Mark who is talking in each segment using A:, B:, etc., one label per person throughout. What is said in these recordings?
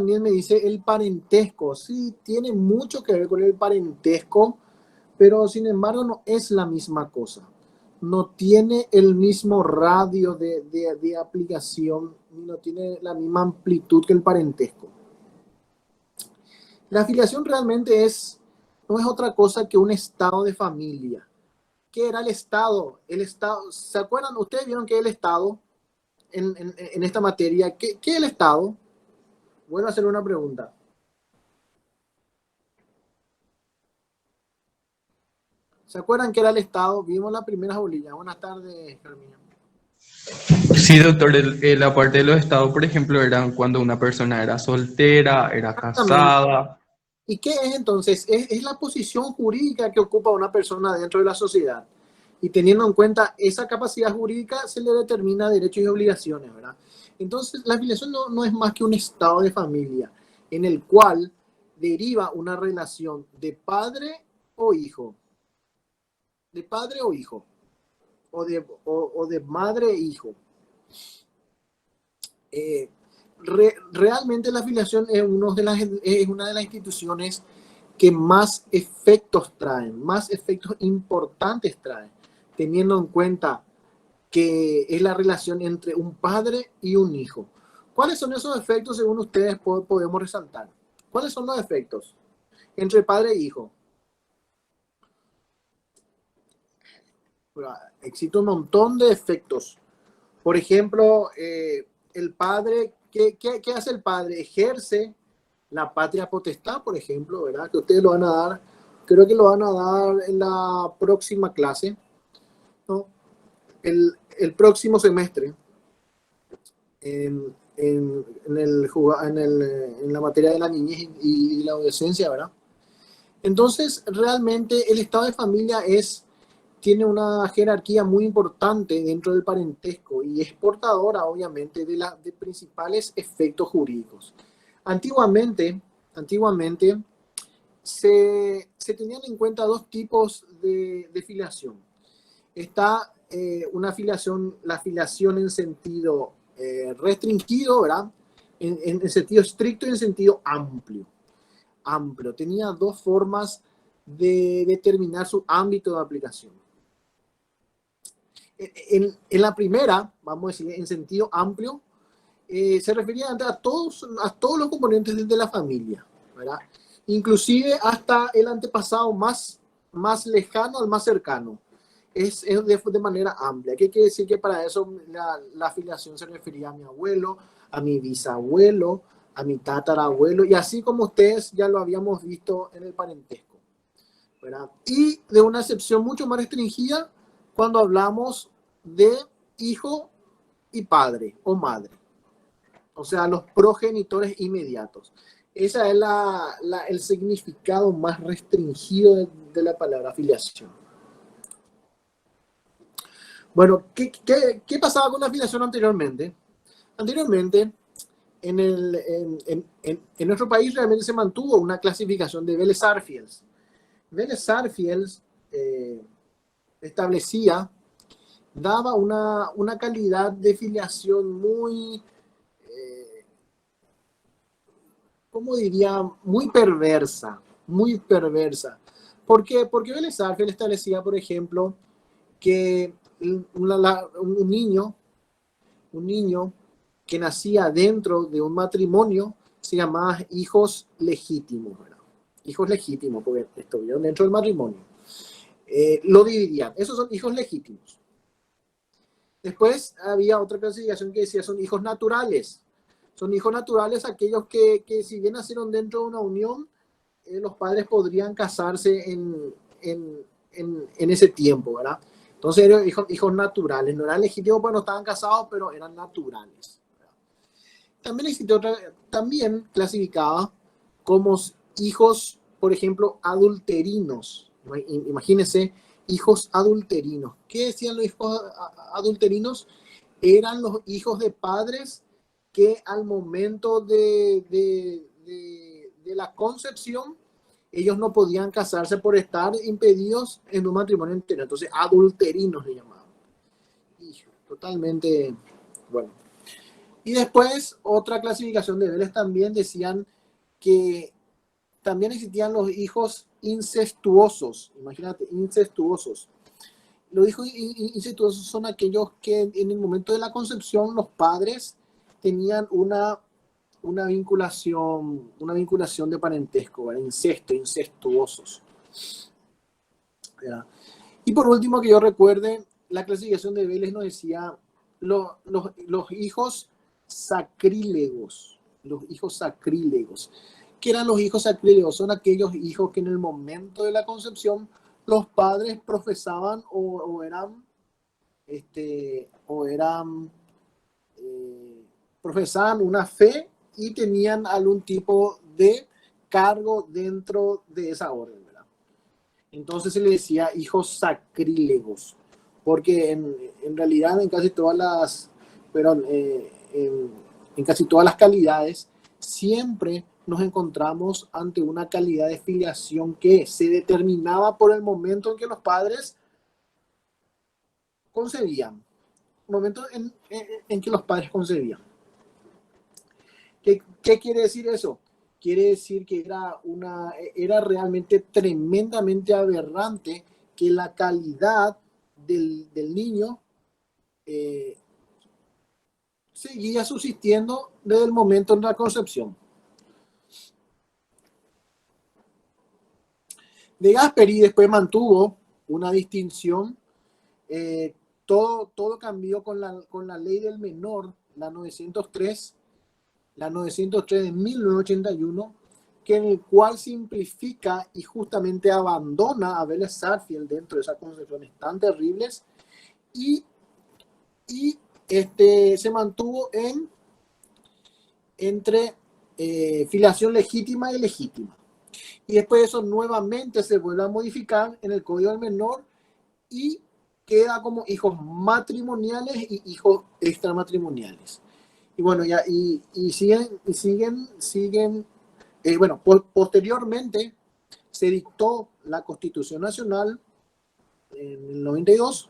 A: Muniz me dice el parentesco. Sí, tiene mucho que ver con el parentesco, pero sin embargo no es la misma cosa. No tiene el mismo radio de aplicación, no tiene la misma amplitud que el parentesco. La afiliación realmente no es otra cosa que un estado de familia. ¿Qué era el Estado? El Estado, ¿se acuerdan? ¿Ustedes vieron qué es el Estado en esta materia? ¿Qué es el Estado? Bueno, hacer una pregunta. ¿Se acuerdan qué era el Estado? Vimos las primeras bolillas. Buenas tardes, Carmina.
B: Sí, doctor, la parte de los estados, por ejemplo, eran cuando una persona era soltera, era
A: Exactamente.
B: casada.
A: ¿Y qué es entonces? Es la posición jurídica que ocupa una persona dentro de la sociedad. Y teniendo en cuenta esa capacidad jurídica, se le determina derechos y obligaciones, ¿verdad? Entonces, la afiliación no es más que un estado de familia en el cual deriva una relación de padre o hijo, de padre o hijo, o de madre e hijo. Realmente la afiliación es una de las instituciones que más efectos traen, más efectos importantes traen, teniendo en cuenta que es la relación entre un padre y un hijo. ¿Cuáles son esos efectos según ustedes podemos resaltar? ¿Cuáles son los efectos entre padre e hijo? Existe un montón de efectos. Por ejemplo, el padre, ¿qué hace el padre? Ejerce la patria potestad, por ejemplo, ¿verdad? Que ustedes lo van a dar, creo que lo van a dar en la próxima clase, ¿no? El próximo semestre, en la materia de la niñez y la adolescencia, ¿verdad? Entonces, realmente el estado de familia tiene una jerarquía muy importante dentro del parentesco y es portadora, obviamente, de principales efectos jurídicos. Antiguamente se tenían en cuenta dos tipos de filiación. Está una filiación, la filiación en sentido restringido, ¿verdad? En sentido estricto y en sentido amplio. Tenía dos formas de determinar su ámbito de aplicación. En la primera, vamos a decir, en sentido amplio, se refería a todos los componentes de la familia, ¿verdad? Inclusive hasta el antepasado más lejano al más cercano. Es de manera amplia. ¿Qué quiere decir? Que para eso la afiliación se refería a mi abuelo, a mi bisabuelo, a mi tatarabuelo, y así como ustedes ya lo habíamos visto en el parentesco, ¿verdad? Y de una excepción mucho más restringida cuando hablamos de hijo y padre o madre, o sea, los progenitores inmediatos. Ese es el significado más restringido de la palabra afiliación. Bueno, ¿qué pasaba con la afiliación anteriormente? Anteriormente, en nuestro país realmente se mantuvo una clasificación de Vélez-Sarsfields. Vélez-Sarsfields establecía, daba una calidad de filiación muy, ¿cómo diría? Muy perversa, muy perversa. ¿Por qué? Porque Vélez Sarsfield establecía, por ejemplo, que un niño que nacía dentro de un matrimonio se llamaba hijos legítimos, ¿verdad? Hijos legítimos, porque estuvieron dentro del matrimonio. Lo dividían. Esos son hijos legítimos. Después había otra clasificación que decía son hijos naturales. Son hijos naturales aquellos que si bien nacieron dentro de una unión, los padres podrían casarse en ese tiempo, ¿verdad? Entonces eran hijos naturales. No eran legítimos porque no estaban casados, pero eran naturales. También clasificaba como hijos, por ejemplo, adulterinos. Imagínense, hijos adulterinos. ¿Qué decían los hijos adulterinos? Eran los hijos de padres que al momento de la concepción ellos no podían casarse por estar impedidos en un matrimonio entero. Entonces, adulterinos le llamaban. Totalmente, bueno. Y después, otra clasificación de Vélez también decían que también existían los hijos incestuosos. Imagínate, incestuosos. Los hijos incestuosos son aquellos que en el momento de la concepción los padres tenían una vinculación de parentesco, ¿verdad? Incesto, incestuosos. ¿Verdad? Y por último, que yo recuerde, la clasificación de Vélez nos decía los hijos sacrílegos. Los hijos sacrílegos. ¿Qué eran los hijos sacrílegos? Son aquellos hijos que en el momento de la concepción los padres profesaban o profesaban una fe y tenían algún tipo de cargo dentro de esa orden, ¿verdad? Entonces se le decía hijos sacrílegos, porque en realidad en casi todas las, perdón, en casi todas las calidades siempre nos encontramos ante una calidad de filiación que se determinaba por el momento en que los padres concebían, momento en que los padres concebían. ¿Qué quiere decir eso? Quiere decir que era realmente tremendamente aberrante que la calidad del niño seguía subsistiendo desde el momento de la concepción. De Gasperi después mantuvo una distinción. Todo cambió con la ley del menor, la 903 de 1981, que en el cual simplifica y justamente abandona a Vélez Sarsfield dentro de esas concepciones tan terribles y se mantuvo entre filiación legítima y legítima. Y después de eso nuevamente se vuelve a modificar en el Código del Menor y queda como hijos matrimoniales y hijos extramatrimoniales. Y bueno, ya, y siguen, bueno, posteriormente se dictó la Constitución Nacional en el 92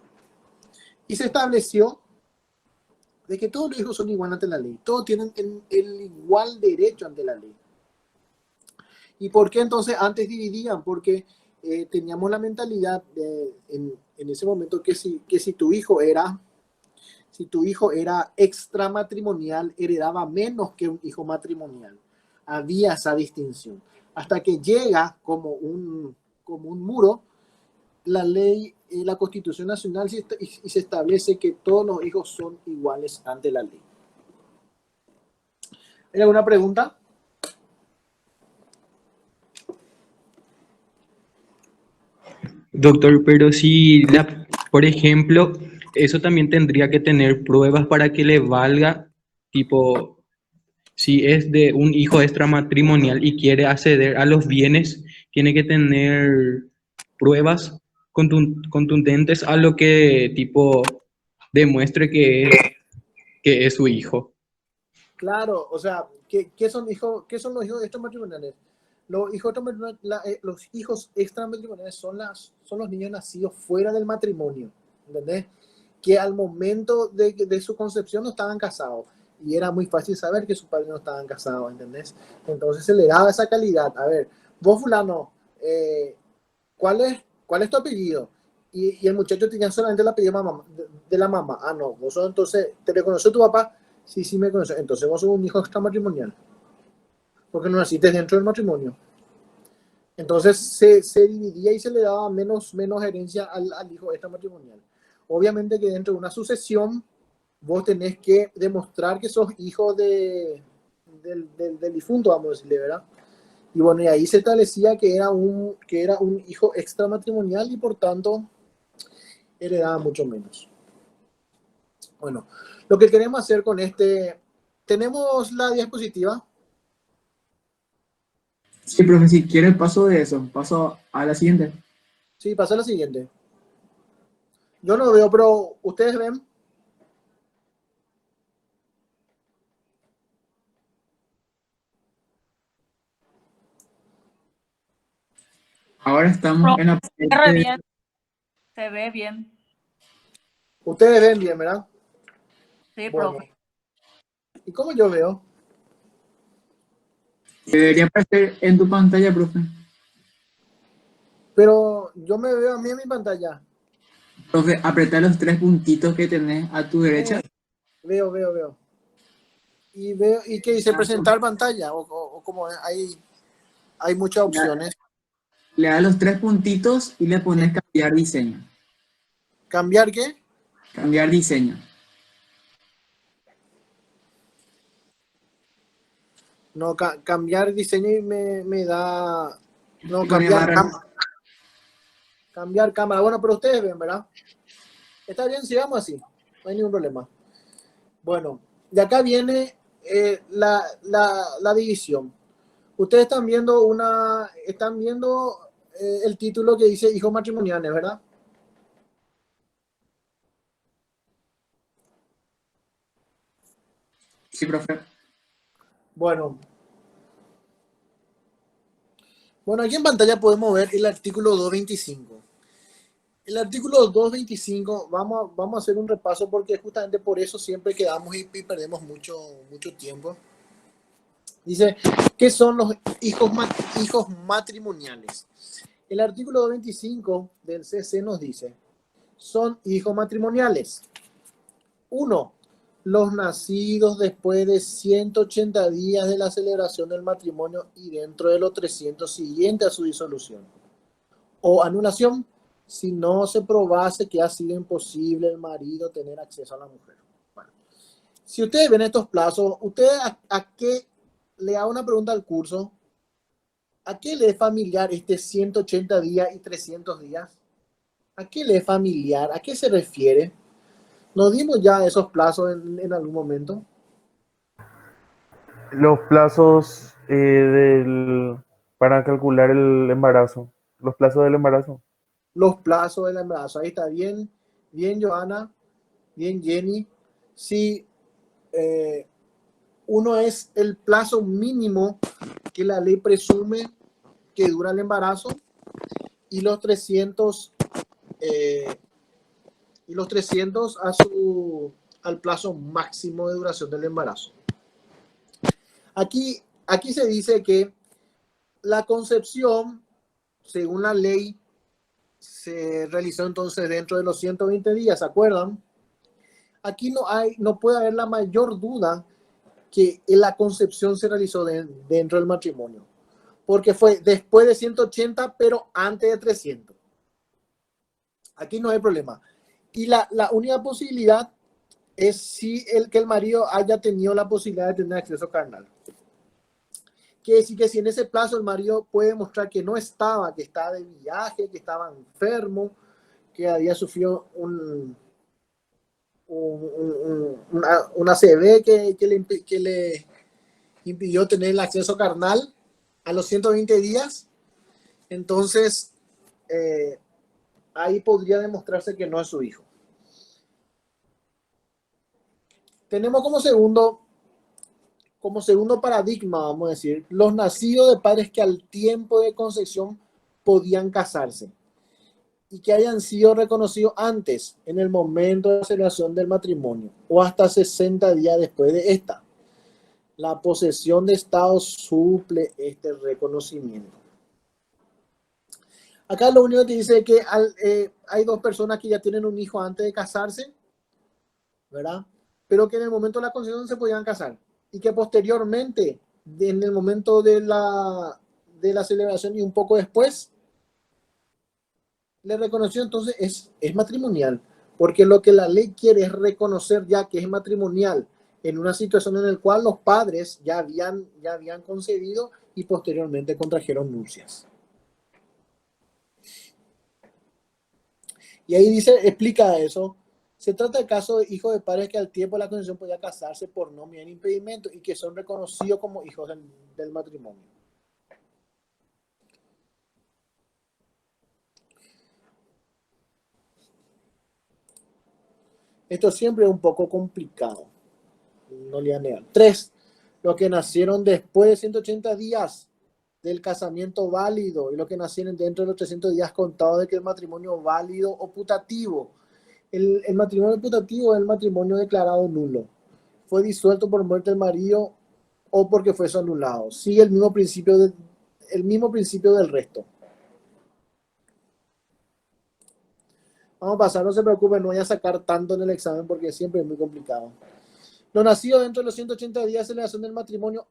A: y se estableció de que todos los hijos son iguales ante la ley, todos tienen el igual derecho ante la ley. ¿Y por qué entonces antes dividían? Porque teníamos la mentalidad en ese momento que si tu hijo era extramatrimonial, heredaba menos que un hijo matrimonial. Había esa distinción. Hasta que llega como un muro la ley, la Constitución Nacional y se establece que todos los hijos son iguales ante la ley. ¿Hay alguna pregunta?
B: Doctor, pero si, por ejemplo, eso también tendría que tener pruebas para que le valga, tipo, si es de un hijo extramatrimonial y quiere acceder a los bienes, tiene que tener pruebas contundentes a lo que, tipo, demuestre que es su hijo.
A: Claro, o sea, ¿qué son los hijos extramatrimoniales? Los hijos extramatrimoniales son los niños nacidos fuera del matrimonio, ¿entendés? Que al momento de su concepción no estaban casados y era muy fácil saber que sus padres no estaban casados, ¿entendés? Entonces se le daba esa calidad. A ver, vos fulano, ¿cuál es tu apellido? Y el muchacho tenía solamente el apellido de la mamá. Ah, no, vos sos, entonces, ¿te reconoció tu papá? Sí, sí me conoce. Entonces vos sos un hijo extramatrimonial. Porque no naciste dentro del matrimonio. Entonces se dividía y se le daba menos herencia al hijo extramatrimonial. Obviamente que dentro de una sucesión vos tenés que demostrar que sos hijo del difunto, vamos a decirle, ¿verdad? Y bueno, y ahí se establecía que era un hijo extramatrimonial y por tanto heredaba mucho menos. Bueno, lo que queremos hacer con ¿tenemos la diapositiva?
C: Sí, profe, si quiere paso de eso, paso a la siguiente.
A: Sí, pasa a la siguiente. Yo no veo, pero ¿ustedes ven?
C: Ahora estamos en la
D: Re bien, se ve bien.
A: Ustedes ven bien, ¿verdad?
D: Sí,
A: Bueno,
D: profe.
A: ¿Y cómo yo veo?
C: Debería aparecer en tu pantalla, profe.
A: Pero yo me veo a mí en mi pantalla.
C: Profe, apretar los tres puntitos que tenés a tu derecha.
A: Veo. ¿Y qué dice? Presentar pantalla. O como hay muchas opciones.
C: Le das los tres puntitos y le pones cambiar diseño.
A: ¿Cambiar qué?
C: Cambiar diseño.
A: No, cambiar diseño y me da... No,
C: Y pone barra.
A: cambiar cámara. Bueno, pero ustedes ven, ¿verdad? Está bien, sigamos así. No hay ningún problema. Bueno, de acá viene la división. Ustedes están viendo el título que dice hijos matrimoniales, ¿verdad?
C: Sí, profe.
A: Bueno, aquí en pantalla podemos ver el artículo 225. El artículo 225, vamos a hacer un repaso porque justamente por eso siempre quedamos y perdemos mucho tiempo. Dice, ¿qué son los hijos matrimoniales? El artículo 225 del CC nos dice, son hijos matrimoniales. 1. Los nacidos después de 180 días de la celebración del matrimonio y dentro de los 300 siguientes a su disolución o anulación, si no se probase que ha sido imposible el marido tener acceso a la mujer. Bueno, si ustedes ven estos plazos, ¿ustedes a qué le hago una pregunta al curso? ¿A qué le es familiar este 180 días y 300 días? ¿A qué le es familiar? ¿A qué se refiere? ¿Nos dimos ya esos plazos en algún momento?
E: Los plazos para calcular el embarazo. Los plazos del embarazo.
A: Los plazos del embarazo. Ahí está bien, Johanna, bien, Jenny. Sí, uno es el plazo mínimo que la ley presume que dura el embarazo y los 300 al plazo máximo de duración del embarazo. Aquí se dice que la concepción, según la ley, se realizó entonces dentro de los 120 días, ¿se acuerdan? Aquí no puede haber la mayor duda que la concepción se realizó dentro del matrimonio, porque fue después de 180, pero antes de 300. Aquí no hay problema. Y la única posibilidad es si que el marido haya tenido la posibilidad de tener acceso carnal. Quiere decir que si en ese plazo el marido puede mostrar que no estaba, que estaba de viaje, que estaba enfermo, que había sufrido una ACV que le impidió tener el acceso carnal a los 120 días, entonces ahí podría demostrarse que no es su hijo. Tenemos como segundo paradigma, vamos a decir, los nacidos de padres que al tiempo de concepción podían casarse y que hayan sido reconocidos antes, en el momento de la celebración del matrimonio, o hasta 60 días después de esta. La posesión de Estado suple este reconocimiento. Acá lo único que dice es que hay dos personas que ya tienen un hijo antes de casarse, ¿verdad? Pero que en el momento de la concepción se podían casar y que posteriormente, en el momento de la celebración y un poco después, le reconoció, entonces es matrimonial, porque lo que la ley quiere es reconocer ya que es matrimonial en una situación en la cual los padres ya habían concebido y posteriormente contrajeron nupcias. Y ahí explica eso. Se trata de casos de hijos de padres que al tiempo de la concepción podían casarse por no mediar impedimento y que son reconocidos como hijos del matrimonio. Esto siempre es un poco complicado. No le niegan. 3. Los que nacieron después de 180 días del casamiento válido y los que nacieron dentro de los 300 días contados de que el matrimonio válido o putativo. El matrimonio putativo es el matrimonio declarado nulo. fue disuelto por muerte del marido o porque fue anulado. Sigue el mismo principio, el mismo principio del resto. Vamos a pasar, no se preocupen, no voy a sacar tanto en el examen porque siempre es muy complicado. Lo nacido dentro de los 180 días de celebración del matrimonio.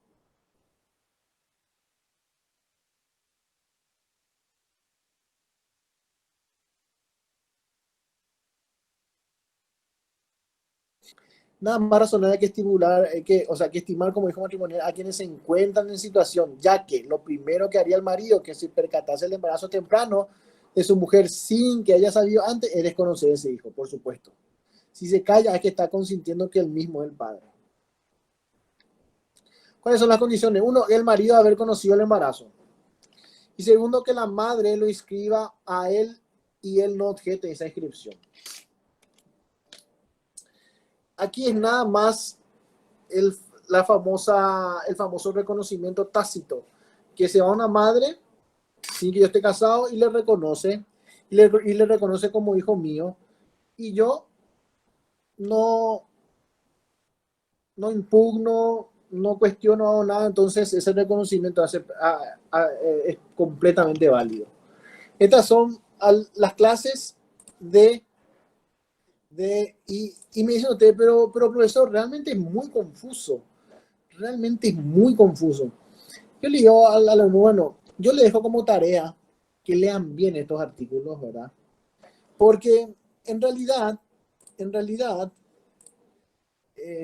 A: Nada más razonable que estimular, que estimar como hijo matrimonial a quienes se encuentran en situación, ya que lo primero que haría el marido, que si percatase el embarazo temprano de su mujer sin que haya sabido antes, es desconocer a ese hijo, por supuesto. Si se calla, es que está consintiendo que él mismo es el padre. ¿Cuáles son las condiciones? Uno, el marido haber conocido el embarazo. Y segundo, que la madre lo inscriba a él y él no objete esa inscripción. Aquí es nada más el famoso reconocimiento tácito, que se va a una madre sin que yo esté casado y le reconoce, y le reconoce como hijo mío, y yo no impugno, no cuestiono nada, entonces ese reconocimiento es completamente válido. Estas son las clases y me dicen usted, pero profesor, realmente es muy confuso. Realmente es muy confuso. Yo le digo al alumno, bueno, yo le dejo como tarea que lean bien estos artículos, ¿verdad? Porque en realidad,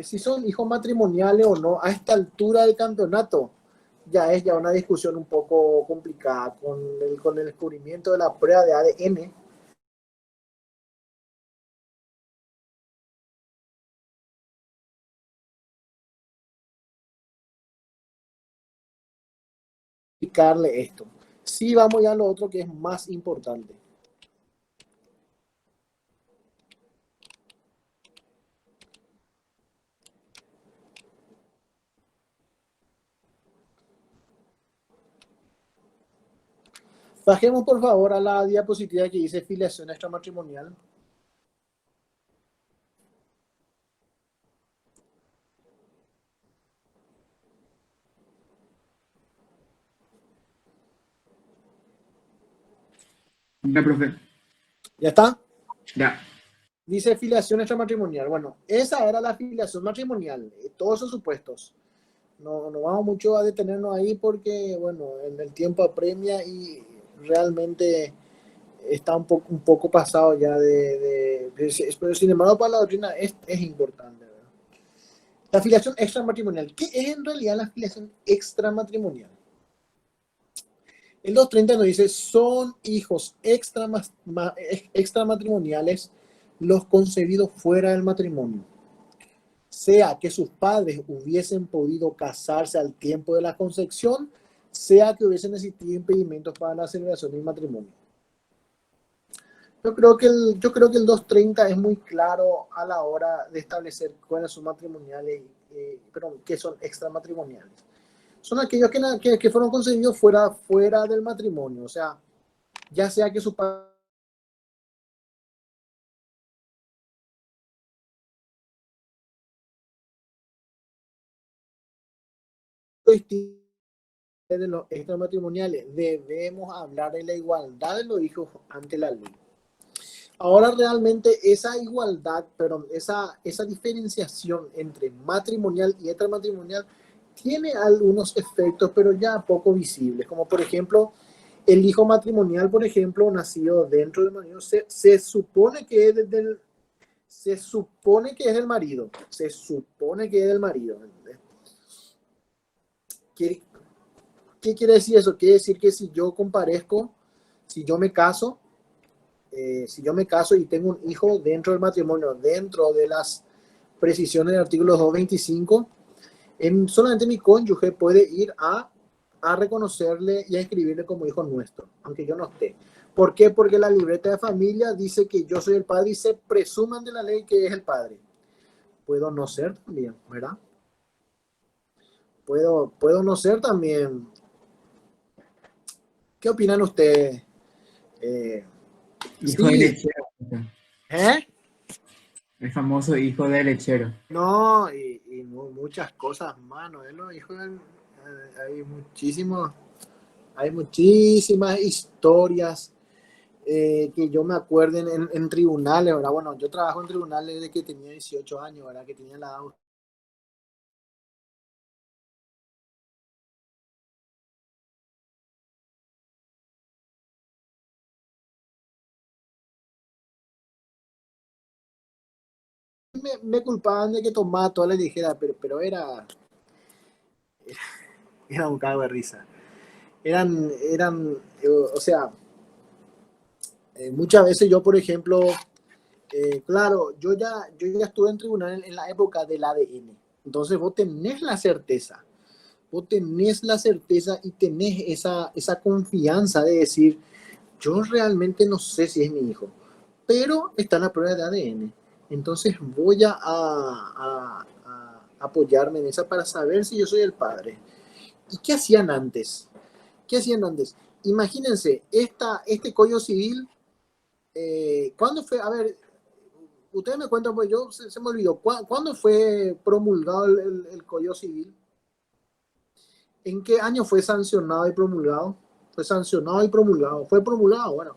A: si son hijos matrimoniales o no, a esta altura del campeonato, ya es una discusión un poco complicada con el descubrimiento de la prueba de ADN. Explicarle esto. Sí, vamos ya a lo otro que es más importante. Bajemos por favor a la diapositiva que dice filiación extramatrimonial.
C: Ya, profe.
A: ¿Ya está?
C: Ya.
A: Dice filiación extramatrimonial. Bueno, esa era la filiación matrimonial. Todos esos supuestos. No vamos mucho a detenernos ahí porque, bueno, en el tiempo apremia y realmente está un poco pasado ya pero sin embargo para la doctrina es importante, ¿verdad? La filiación extramatrimonial. ¿Qué es en realidad la filiación extramatrimonial? El 230 nos dice, son hijos extramatrimoniales los concebidos fuera del matrimonio, sea que sus padres hubiesen podido casarse al tiempo de la concepción, sea que hubiesen existido impedimentos para la celebración del matrimonio. Yo creo que el 230 es muy claro a la hora de establecer cuáles son matrimoniales, qué son extramatrimoniales. Son aquellos que fueron concebidos fuera del matrimonio, o sea, ya sea que su padre de los extramatrimoniales, debemos hablar de la igualdad de los hijos ante la ley. Ahora realmente esa igualdad, esa diferenciación entre matrimonial y extramatrimonial tiene algunos efectos, pero ya poco visibles, como por ejemplo, el hijo matrimonial, por ejemplo, nacido dentro del marido, se supone que es del marido, se supone que es del marido. ¿Qué quiere decir eso? Quiere decir que si yo me caso, y tengo un hijo dentro del matrimonio, dentro de las precisiones del artículo 225, solamente mi cónyuge puede ir a reconocerle y a inscribirle como hijo nuestro, aunque yo no esté. ¿Por qué? Porque la libreta de familia dice que yo soy el padre y se presuman de la ley que es el padre. Puedo no ser también, ¿verdad? Puedo no ser también. ¿Qué opinan ustedes?
C: Hijo
A: Sí.
C: elegido.
A: ¿Eh?
C: El famoso hijo del lechero.
A: No, y muchas cosas más, ¿no? Hijo, hay hay muchísimas historias que yo me acuerdo en tribunales, ¿verdad? Bueno, yo trabajo en tribunales desde que tenía 18 años, ¿verdad? Que tenía la edad. Me culpaban de que tomaba toda la ligera, pero era un cago de risa. O sea, muchas veces yo, por ejemplo, claro, yo ya estuve en tribunal en la época del ADN. Entonces vos tenés la certeza y tenés esa confianza de decir, yo realmente no sé si es mi hijo, pero está la prueba de ADN. Entonces voy a apoyarme en esa para saber si yo soy el padre. ¿Y qué hacían antes? ¿Qué hacían antes? Imagínense, este Código Civil, ¿cuándo fue? A ver, ustedes me cuentan, pues yo se me olvidó. ¿Cuándo fue promulgado el Código Civil? ¿En qué año fue sancionado y promulgado? Fue sancionado y promulgado. Fue promulgado, bueno.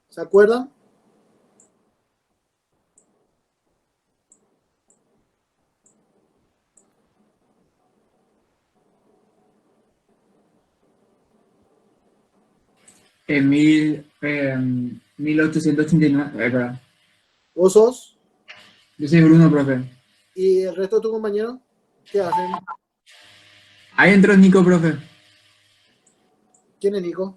A: ¿Se acuerdan?
C: En 1889, ¿verdad?
A: ¿Vos sos?
C: Yo soy Bruno, profe.
A: ¿Y el resto de tus compañeros? ¿Qué hacen?
C: Ahí entró Nico, profe.
A: ¿Quién es Nico?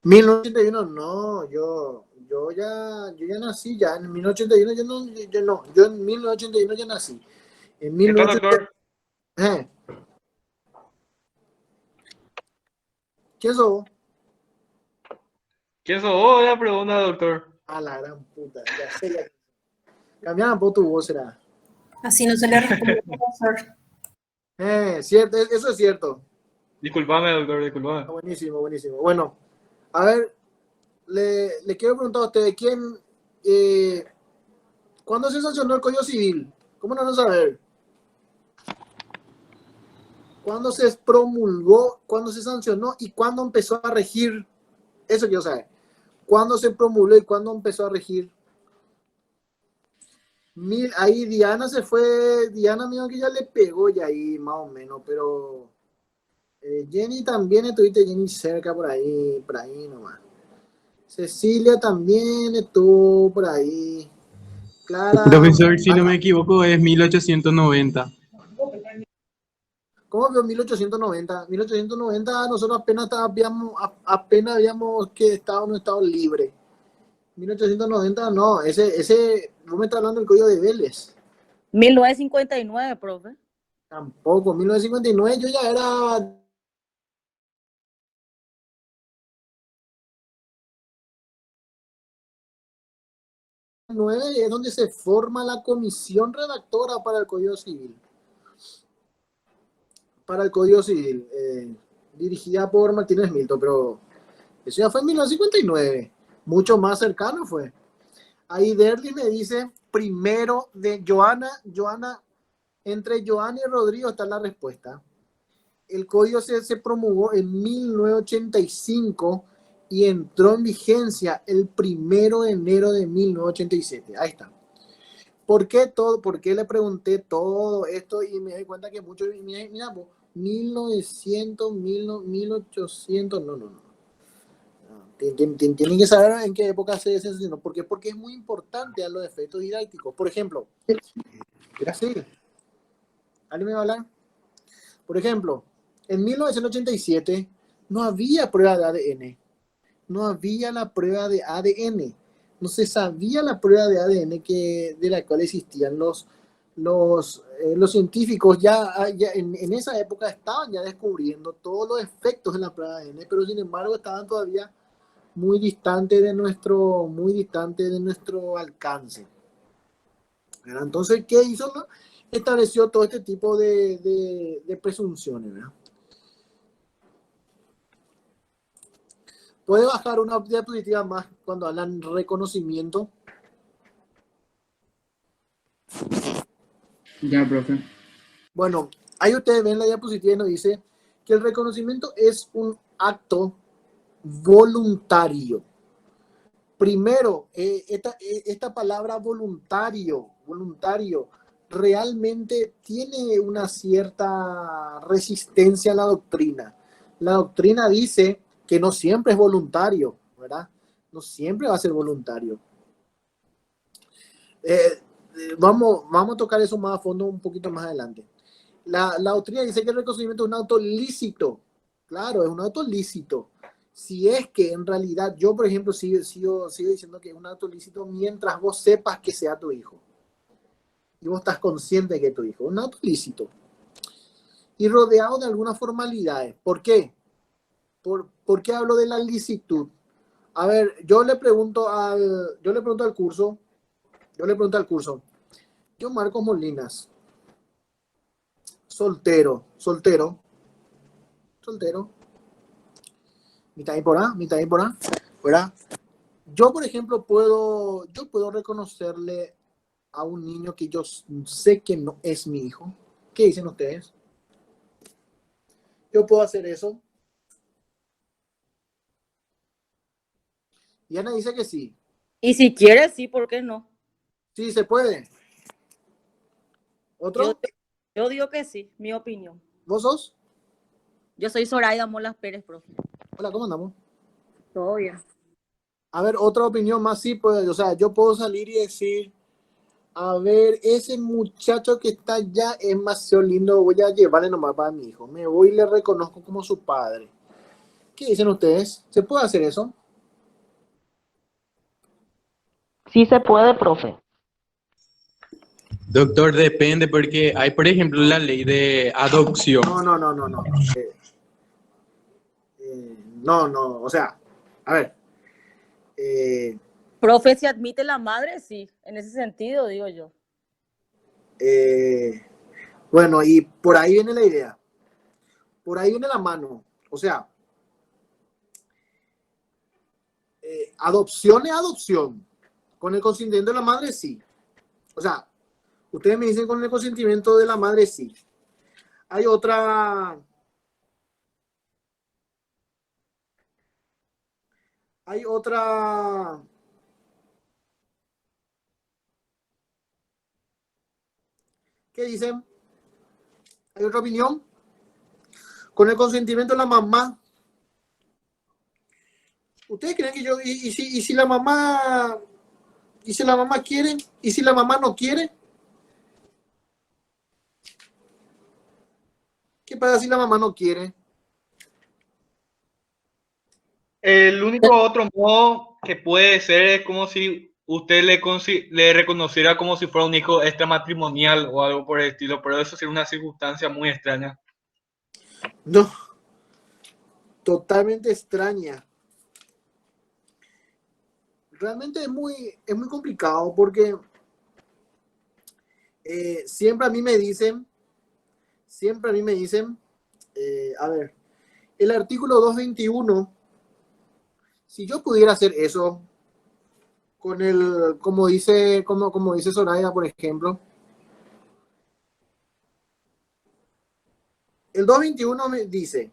A: ¿1981? No, yo ya nací, ya en 1981 yo en 1981 ya nací. En
F: ¿Qué tal,
A: 1981,
F: doctor?
A: ¿eh? ¿Quién sos vos?
F: ¿Quién sos vos? La pregunta, doctor.
A: A la gran puta, ya sé. Ya. Cambiaron por tu voz, será.
G: Así no se le responde, profesor.
A: Cierto, eso es cierto.
F: Disculpame, doctor, disculpame.
A: Buenísimo, buenísimo. Bueno, a ver, le quiero preguntar a ustedes, ¿cuándo se sancionó el Código Civil? ¿Cómo no van a saber? ¿Cuándo se promulgó, cuándo se sancionó y cuándo empezó a regir? Eso quiero saber. ¿Cuándo se promulgó y cuándo empezó a regir? Ahí Diana se fue, Diana mío que ya le pegó ya ahí más o menos, pero Jenny también, estuviste Jenny cerca por ahí nomás. Cecilia también estuvo por ahí. Clara,
B: Profesor, si no me equivoco, es 1890.
A: ¿cómo vio 1890? 1890 nosotros apenas habíamos que estado en un estado libre. 1890 no, vos me estás hablando del Código de Vélez.
D: 1959, profe.
A: Tampoco, 1959 yo ya era... Es donde se forma la comisión redactora para el Código Civil. Para el Código Civil, dirigida por Martínez Milton, pero eso ya fue en 1959, mucho más cercano fue. Ahí Derli me dice, primero de Joana, entre Joana y Rodrigo está la respuesta. El código se promulgó en 1985 y entró en vigencia el 1 de enero de 1987. Ahí está. ¿Por qué le pregunté todo esto? Y me di cuenta que muchos, mira, 1900, 1800, no. Tienen que saber en qué época se desencadenó. ¿Por qué? Porque es muy importante a los efectos didácticos. Por ejemplo, era así. ¿Alguien me va a hablar? Por ejemplo, en 1987 no había prueba de ADN. No había la prueba de ADN. No se sabía la prueba de ADN de la cual existían los científicos. Ya en esa época estaban ya descubriendo todos los efectos de la prueba de ADN, pero sin embargo estaban todavía muy distante de nuestro alcance. ¿Verdad? Entonces, ¿qué hizo? Estableció todo este tipo de presunciones, ¿verdad? Puede bajar una diapositiva más cuando hablan reconocimiento.
C: Ya, profe.
A: Bueno, ahí ustedes ven la diapositiva y nos dice que el reconocimiento es un acto voluntario. Primero, esta palabra voluntario, realmente tiene una cierta resistencia a la doctrina. La doctrina dice que no siempre es voluntario, ¿verdad? No siempre va a ser voluntario. Vamos a tocar eso más a fondo un poquito más adelante. La doctrina dice que el reconocimiento es un acto lícito. Claro, es un acto lícito. Si es que en realidad, yo por ejemplo sigo diciendo que es un acto lícito mientras vos sepas que sea tu hijo. Y vos estás consciente de que es tu hijo. Un acto lícito. Y rodeado de algunas formalidades. ¿Por qué? ¿Por qué hablo de la licitud? A ver, yo le pregunto al curso, yo Marcos Molinas, soltero, mitad y por A, ¿verdad? Yo, por ejemplo, puedo reconocerle a un niño que yo sé que no es mi hijo. ¿Qué dicen ustedes? Yo puedo hacer eso. Y Ana dice que sí.
D: Y si quieres, sí, ¿por qué no?
A: Sí, se puede. ¿Otro?
D: Yo digo que sí, mi opinión.
A: ¿Vos sos?
D: Yo soy Zoraida Molas Pérez, profe.
A: Hola, ¿cómo andamos?
D: Todo bien.
A: A ver, otra opinión más, sí, pues, o sea, yo puedo salir y decir, a ver, ese muchacho que está allá es demasiado lindo, voy a llevarle nomás para mi hijo. Me voy y le reconozco como su padre. ¿Qué dicen ustedes? ¿Se puede hacer eso?
D: Sí se puede, profe.
B: Doctor, depende porque hay, por ejemplo, la ley de adopción.
A: No. No, o sea, a ver.
D: Profe, si admite la madre, sí. En ese sentido, digo yo.
A: Bueno, y por ahí viene la idea. Por ahí viene la mano. O sea, adopción es adopción. Con el consentimiento de la madre, sí. O sea, ustedes me dicen con el consentimiento de la madre, sí. Hay otra ¿qué dicen? ¿Hay otra opinión? Con el consentimiento de la mamá. ¿Ustedes creen que y si la mamá quiere, y si la mamá no quiere? ¿Qué pasa si la mamá no quiere?
F: El único otro modo que puede ser es como si usted le reconociera como si fuera un hijo extramatrimonial o algo por el estilo, pero eso sería una circunstancia muy extraña.
A: No, totalmente extraña. Realmente es muy complicado porque siempre a mí me dicen, a ver, el artículo 221, si yo pudiera hacer eso con como dice Zoraida, por ejemplo, el 221 me dice,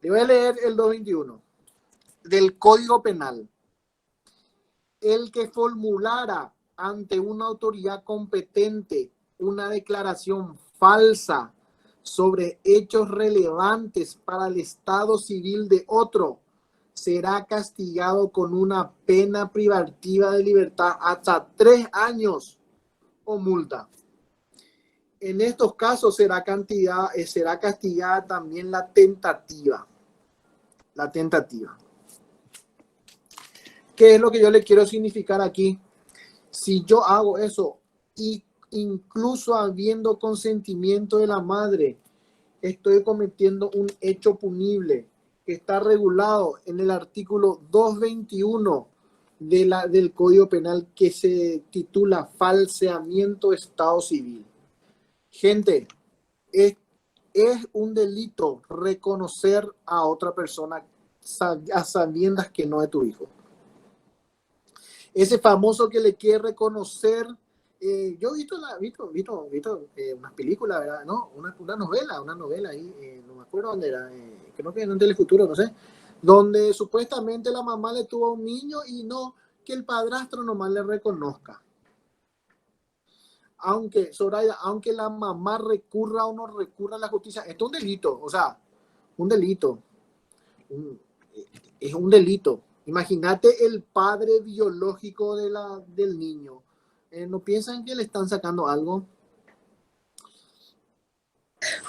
A: le voy a leer el 221 del Código Penal. El que formulara ante una autoridad competente una declaración falsa sobre hechos relevantes para el estado civil de otro será castigado con una pena privativa de libertad hasta 3 años o multa. En estos casos será castigada también la tentativa. ¿Qué es lo que yo le quiero significar aquí? Si yo hago eso, y incluso habiendo consentimiento de la madre, estoy cometiendo un hecho punible. que está regulado en el artículo 221 del Código Penal, que se titula falseamiento de estado civil. Gente, es un delito reconocer a otra persona a sabiendas que no es tu hijo. Ese famoso que le quiere reconocer, yo he visto unas películas, ¿verdad? No, una novela ahí, no me acuerdo dónde era, creo que en Telefuturo, no sé, donde supuestamente la mamá le tuvo a un niño y no que el padrastro nomás le reconozca. Aunque, Zoraida, aunque la mamá recurra o no recurra a la justicia, esto es un delito, o sea, un delito. Es un delito. Imagínate el padre biológico del niño. ¿No piensan que le están sacando algo?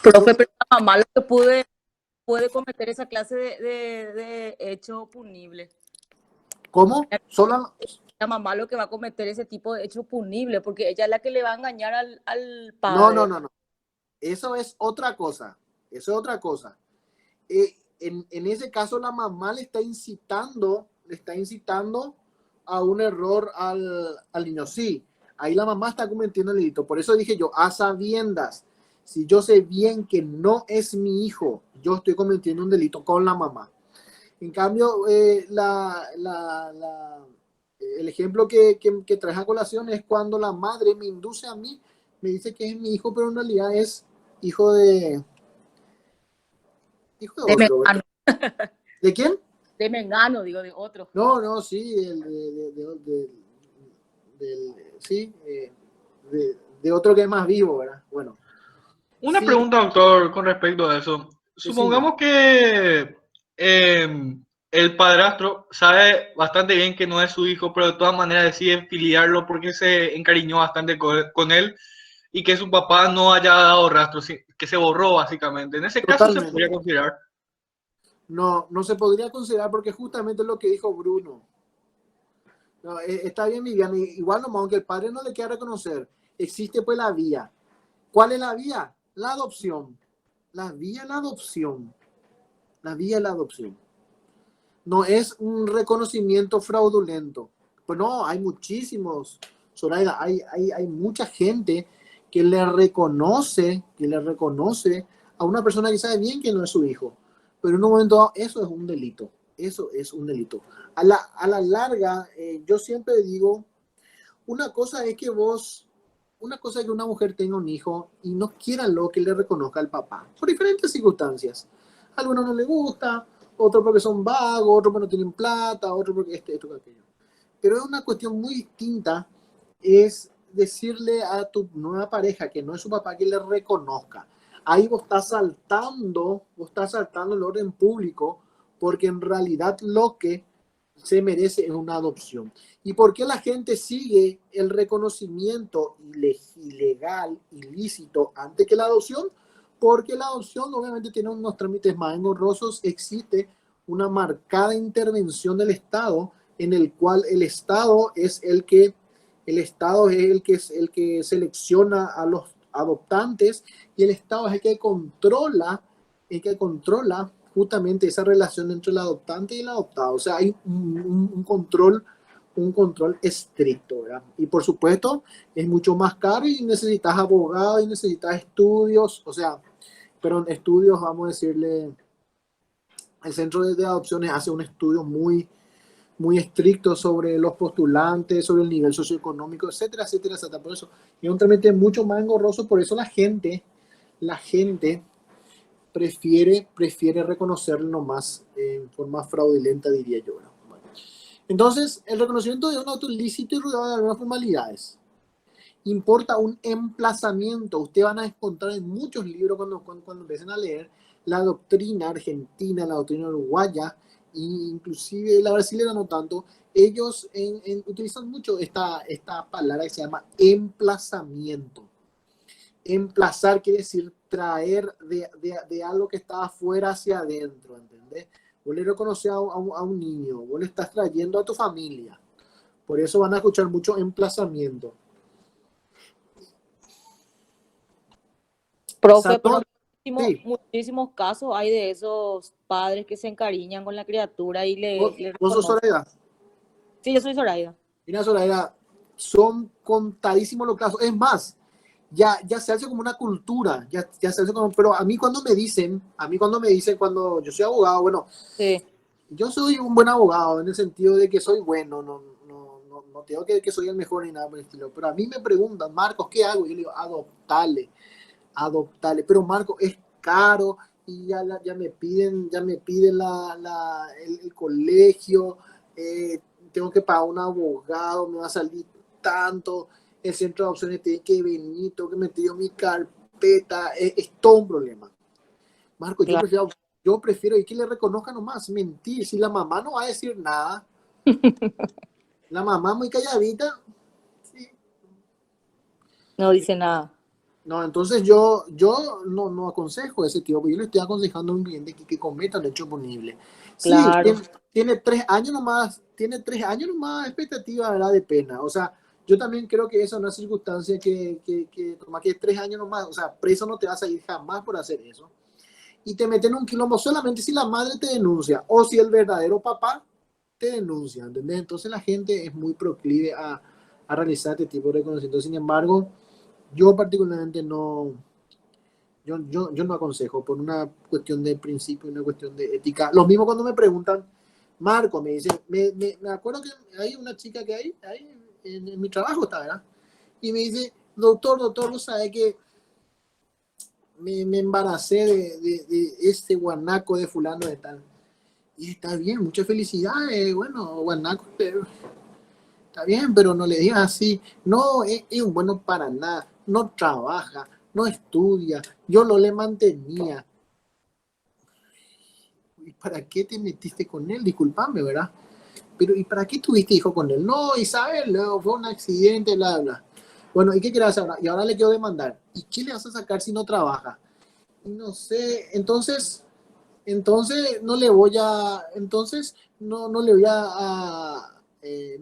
D: Profe, pero la mamá lo que puede cometer esa clase de hecho punible.
A: ¿Cómo? Solo
D: La mamá lo que va a cometer ese tipo de hecho punible, porque ella es la que le va a engañar al padre.
A: No. Eso es otra cosa. Eso es otra cosa. En ese caso la mamá le está incitando a un error al niño. Sí, ahí la mamá está cometiendo el delito. Por eso dije yo, a sabiendas, si yo sé bien que no es mi hijo, yo estoy cometiendo un delito con la mamá. En cambio, el ejemplo que traes a colación es cuando la madre me induce a mí, me dice que es mi hijo, pero en realidad es hijo de otro.
D: Mengano.
A: ¿De quién?
D: De Mengano, digo, de otro.
A: No, sí, de otro que es más vivo, ¿verdad? Bueno.
F: Una
A: Sí.
F: pregunta, doctor, con respecto a eso. Supongamos que el padrastro sabe bastante bien que no es su hijo, pero de todas maneras decide filiarlo porque se encariñó bastante con él y que su papá no haya dado rastro, que se borró básicamente. En ese caso se podría considerar.
A: No se podría considerar porque justamente lo que dijo Bruno. No, está bien, Viviana, igual nomás, aunque el padre no le quiera reconocer, existe pues la vía. ¿Cuál es la vía? La adopción. La vía es la adopción. La vía es la adopción. No es un reconocimiento fraudulento. Pues no, hay muchísimos, Zoraida, hay mucha gente que le reconoce a una persona que sabe bien que no es su hijo. Pero en un momento dado, eso es un delito. Eso es un delito. A la larga, yo siempre digo, una cosa es que una mujer tenga un hijo y no quiera lo que le reconozca al papá, por diferentes circunstancias. A algunos no les gusta, otros porque son vagos, otros porque no tienen plata, otros porque esto, aquello. Pero es una cuestión muy distinta, es decirle a tu nueva pareja que no es su papá que le reconozca. Ahí vos estás saltando el orden público, porque en realidad lo que se merece es una adopción. ¿Y por qué la gente sigue el reconocimiento ilegal, ilícito, antes que la adopción? Porque la adopción obviamente tiene unos trámites más engorrosos, existe una marcada intervención del Estado, en el cual el Estado es el que selecciona a los adoptantes, y el Estado es el que controla justamente esa relación entre el adoptante y el adoptado. O sea, hay un control estricto, ¿verdad? Y por supuesto es mucho más caro y necesitas abogados y necesitas estudios, estudios, vamos a decirle, el centro de adopciones hace un estudio muy estricto sobre los postulantes, sobre el nivel socioeconómico, etcétera. Por eso es un trámite mucho más engorroso, por eso la gente prefiere reconocerlo nomás en forma fraudulenta, diría yo. Bueno. Entonces, el reconocimiento de un auto ilícito y rodeado de algunas formalidades. Importa un emplazamiento. Ustedes van a encontrar en muchos libros cuando empiecen a leer la doctrina argentina, la doctrina uruguaya, e inclusive la brasileña no tanto. Ellos utilizan mucho esta palabra que se llama emplazamiento. Emplazar quiere decir traer de algo que está afuera hacia adentro, ¿entendés? Vos le reconoces a un niño, vos le estás trayendo a tu familia. Por eso van a escuchar mucho emplazamiento.
D: Profe, pero
A: Sí,
D: muchísimos casos hay de esos padres que se encariñan con la criatura y le
A: vos sos
D: reconocen.
A: Zoraida.
D: Sí, yo soy Zoraida.
A: Mira, Zoraida, son contadísimos los casos. Es más, ya se hace como una cultura, ya se hace como, pero a mí cuando me dicen, cuando yo soy abogado, bueno,
D: Sí,
A: yo soy un buen abogado en el sentido de que soy bueno, no tengo que soy el mejor ni nada por el estilo, pero a mí me preguntan, Marcos, ¿qué hago? Yo le digo, adoptale, pero Marcos, es caro y ya me piden el colegio, tengo que pagar un abogado, me va a salir tanto, el centro de opciones tiene que venir, tengo que meter mi carpeta, es todo un problema. Marco, yo
D: claro.
A: prefiero, yo prefiero y que le reconozcan nomás, mentir. Si la mamá no va a decir nada, la mamá muy calladita, sí.
D: No dice nada.
A: No, entonces yo no aconsejo ese tipo, porque yo le estoy aconsejando a un cliente que cometa un hecho punible. Sí,
D: Claro.
A: tiene 3 años nomás, expectativa, ¿verdad? De pena. O sea, yo también creo que esa es una circunstancia que toma que 3 años nomás, o sea, preso no te vas a ir jamás por hacer eso. Y te meten en un quilombo solamente si la madre te denuncia o si el verdadero papá te denuncia, ¿entendés? Entonces la gente es muy proclive a realizar este tipo de reconocimiento. Sin embargo, yo particularmente yo no aconsejo por una cuestión de principio, una cuestión de ética. Lo mismo cuando me preguntan, Marco, me dice, me acuerdo que hay una chica que hay en mi trabajo, está, ¿verdad? Y me dice, doctor, ¿no sabe que me embaracé de este guanaco de fulano de tal? Y está bien, muchas felicidades, bueno, guanaco, está bien, pero no le digas así, no es un bueno para nada, no trabaja, no estudia, yo lo le mantenía. ¿Y para qué te metiste con él? Disculpame, ¿verdad? Pero ¿y para qué tuviste hijo con él? No, Isabel, no, fue un accidente, bla, bla. Bueno, ¿y qué quieres hacer ahora? Y ahora le quiero demandar. ¿Y qué le vas a sacar si no trabaja? Y no sé, entonces no le voy no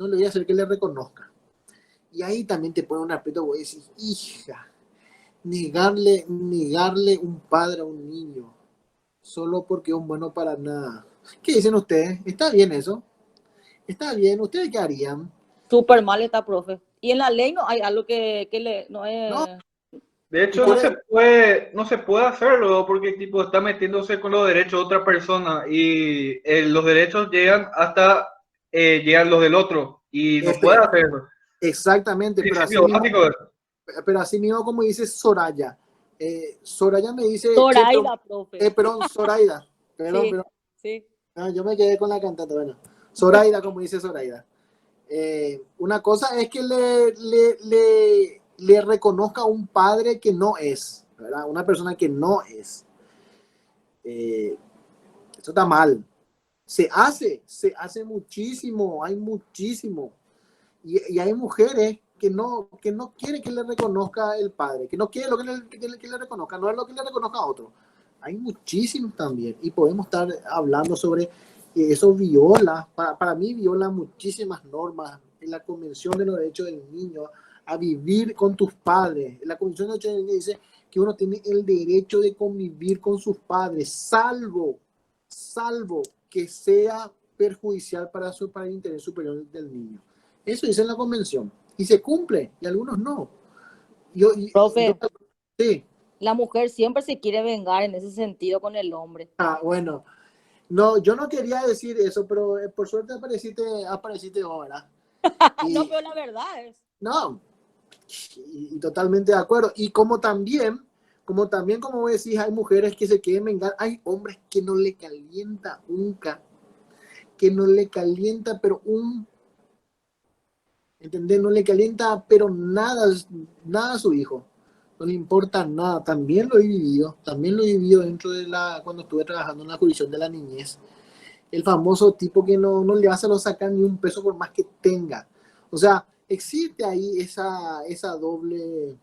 A: le voy a hacer que le reconozca. Y ahí también te pone un aprieto, voy a decir, hija, negarle un padre a un niño solo porque es un bueno para nada. ¿Qué dicen ustedes? ¿Está bien eso? ¿Está bien? ¿Ustedes qué harían?
D: Súper mal está, profe. Y en la ley no hay algo no
A: No,
D: es...
F: De
A: y
F: hecho,
A: por
F: no se puede hacerlo porque tipo está metiéndose con los derechos de otra persona y los derechos llegan hasta llegan los del otro y no puede hacerlo.
A: exactamente,
F: Principio básico.
A: pero así mismo como dice Soraya. Soraya me dice, che, pero,
D: Zoraida, profe.
A: perdón, Zoraida,
D: Sí,
A: perdón,
D: sí.
A: yo me quedé con la cantante, bueno, Zoraida, como dice Zoraida. Una cosa es que le reconozca a un padre que no es, ¿verdad? Una persona que no es. Eso está mal. Se hace muchísimo, hay muchísimo. Y hay mujeres que no quieren que le reconozca el padre, que no quieren lo que le reconozca, no es lo que le reconozca a otro. Hay muchísimos también. Y podemos estar hablando sobre que eso para mí viola muchísimas normas en la Convención de los Derechos del Niño, a vivir con tus padres. En la Convención de los Derechos del Niño dice que uno tiene el derecho de convivir con sus padres, salvo que sea perjudicial para el interés superior del niño. Eso dice en la convención. Y se cumple, y algunos no.
D: Profe,
A: Sí.
D: la mujer siempre se quiere vengar en ese sentido con el hombre.
A: Bueno. No, yo no quería decir eso, pero por suerte apareciste vos, ¿verdad?
D: No,
A: Y,
D: pero la verdad es.
A: no, y totalmente de acuerdo. Y como vos decís, hay mujeres que se quieren vengar, hay hombres que no le calienta pero ¿entendés? No le calienta, pero nada a su hijo. No le importa nada. También lo he vivido cuando estuve trabajando en la jurisdicción de la niñez. El famoso tipo que no le vas a lo sacar ni un peso por más que tenga. O sea, existe ahí esa doble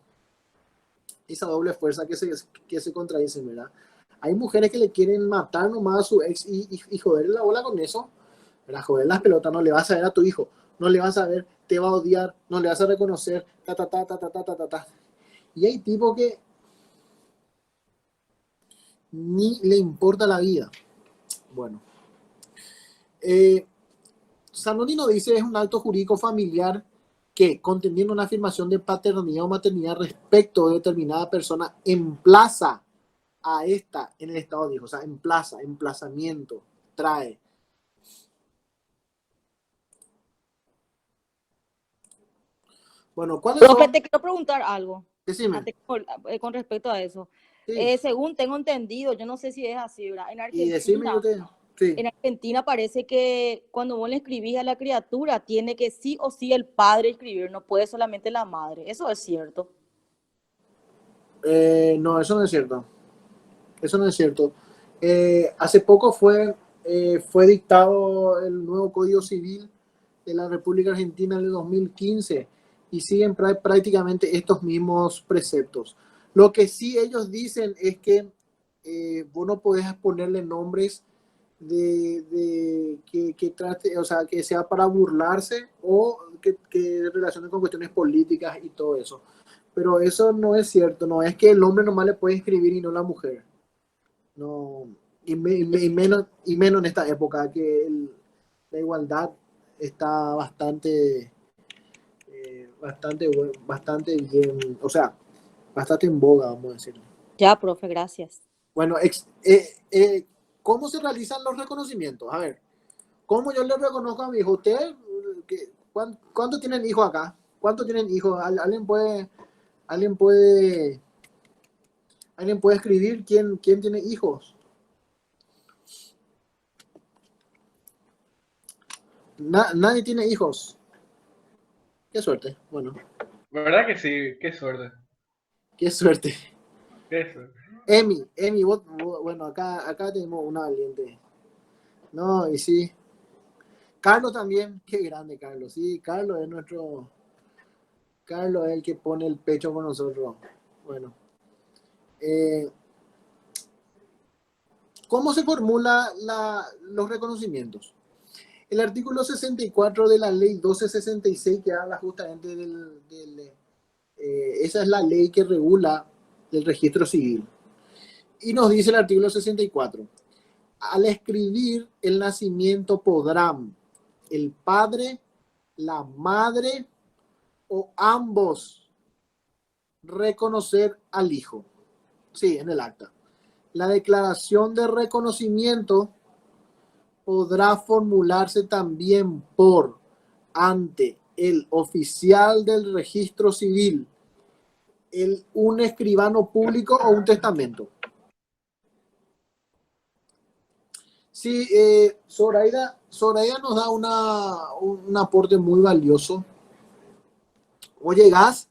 A: fuerza que se contradice, ¿verdad? Hay mujeres que le quieren matar nomás a su ex y joderle la bola con eso, ¿verdad? Joder las pelotas, no le vas a ver a tu hijo, no le vas a ver, te va a odiar, no le vas a reconocer, ta. Y hay tipos ni le importa la vida. Bueno, Zanoni nos dice es un acto jurídico familiar que, conteniendo una afirmación de paternidad o maternidad respecto de determinada persona, emplaza a esta en el estado de hijo. O sea, emplaza, emplazamiento, trae. Bueno, ¿cuáles
D: Profe,
A: son?
D: te quiero preguntar algo
A: Decime.
D: antes con respecto a eso.
A: Sí.
D: Según tengo entendido, yo no sé si es así, ¿verdad?
A: Y decime, yo te... Sí.
D: En Argentina parece que cuando vos le escribís a la criatura, tiene que sí o sí el padre escribir, no puede solamente la madre. ¿Eso es cierto?
A: No, eso no es cierto. Eso no es cierto. Hace poco fue dictado el nuevo Código Civil de la República Argentina en el 2015 y siguen prácticamente estos mismos preceptos. Lo que sí ellos dicen es que vos no podés ponerle nombres que trate, o sea, que sea para burlarse o que relacione con cuestiones políticas y todo eso. Pero eso no es cierto, no es que el hombre nomás le puede escribir y no la mujer. No, y menos en esta época que la igualdad está bastante bien, o sea, bastante en boga, vamos a decir.
D: Ya, profe, gracias.
A: Bueno, ¿cómo se realizan los reconocimientos? A ver, ¿cómo yo le reconozco a mi hijo? ¿Usted, cuántos tienen hijos acá? ¿Cuántos tienen hijos? ¿Alguien puede escribir quién tiene hijos? Nadie tiene hijos. Qué suerte. Bueno,
F: ¿Verdad que sí? Qué suerte.
A: qué suerte.
F: Qué suerte.
A: Emi, bueno, acá tenemos una valiente. No, y sí. Carlos también, qué grande Carlos. Sí, Carlos es el que pone el pecho con nosotros. Bueno. ¿Cómo se formula los reconocimientos? El artículo 64 de la ley 1266 que habla justamente esa es la ley que regula el registro civil. Y nos dice el artículo 64, al escribir el nacimiento podrán el padre, la madre o ambos reconocer al hijo. Sí, en el acta. La declaración de reconocimiento podrá formularse también ante el oficial del registro civil, un escribano público o un testamento. Sí, Zoraida nos da un aporte muy valioso. O llegás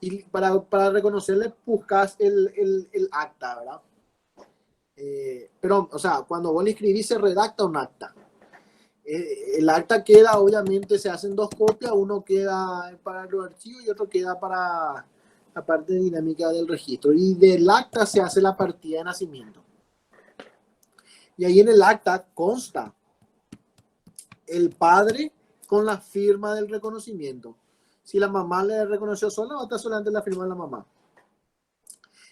A: y para reconocerle buscas el acta, ¿verdad? Pero, o sea, cuando vos le escribís se redacta un acta. El acta queda, obviamente, se hacen dos copias, uno queda para los archivos y otro queda para la parte dinámica del registro. Y del acta se hace la partida de nacimiento. Y ahí en el acta consta el padre con la firma del reconocimiento. Si la mamá le reconoció sola, va a estar solamente la firma de la mamá.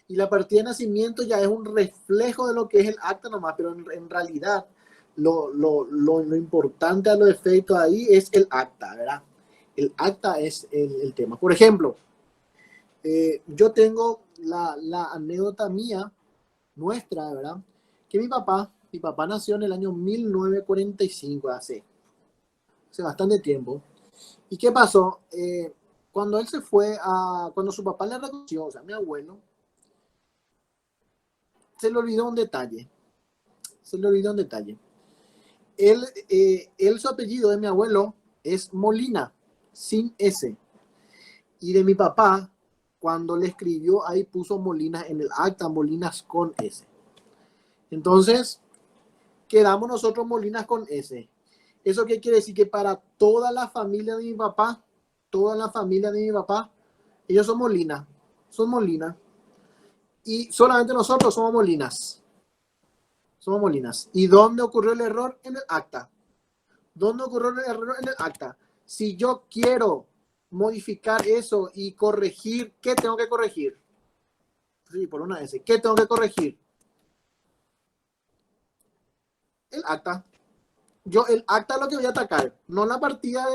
A: Y la partida de nacimiento ya es un reflejo de lo que es el acta nomás, pero en realidad lo importante a los efectos ahí es el acta, ¿verdad? El acta es el tema. Por ejemplo, yo tengo la anécdota mía, nuestra, ¿verdad? Que mi papá nació en el año 1945, hace bastante tiempo. ¿Y qué pasó? Cuando él se fue cuando su papá le reconoció, o sea, mi abuelo, se le olvidó un detalle. Su apellido de mi abuelo es Molina, sin S. Y de mi papá, cuando le escribió, ahí puso Molina en el acta, Molinas con S. Entonces, quedamos nosotros Molinas con S. ¿Eso qué quiere decir? Que para toda la familia de mi papá, ellos son Molina. Y solamente nosotros somos Molinas. ¿Y dónde ocurrió el error? En el acta. Si yo quiero modificar eso y corregir, ¿qué tengo que corregir? Sí, por una S. ¿Qué tengo que corregir? El acta. Yo el acta es lo que voy a atacar, no la partida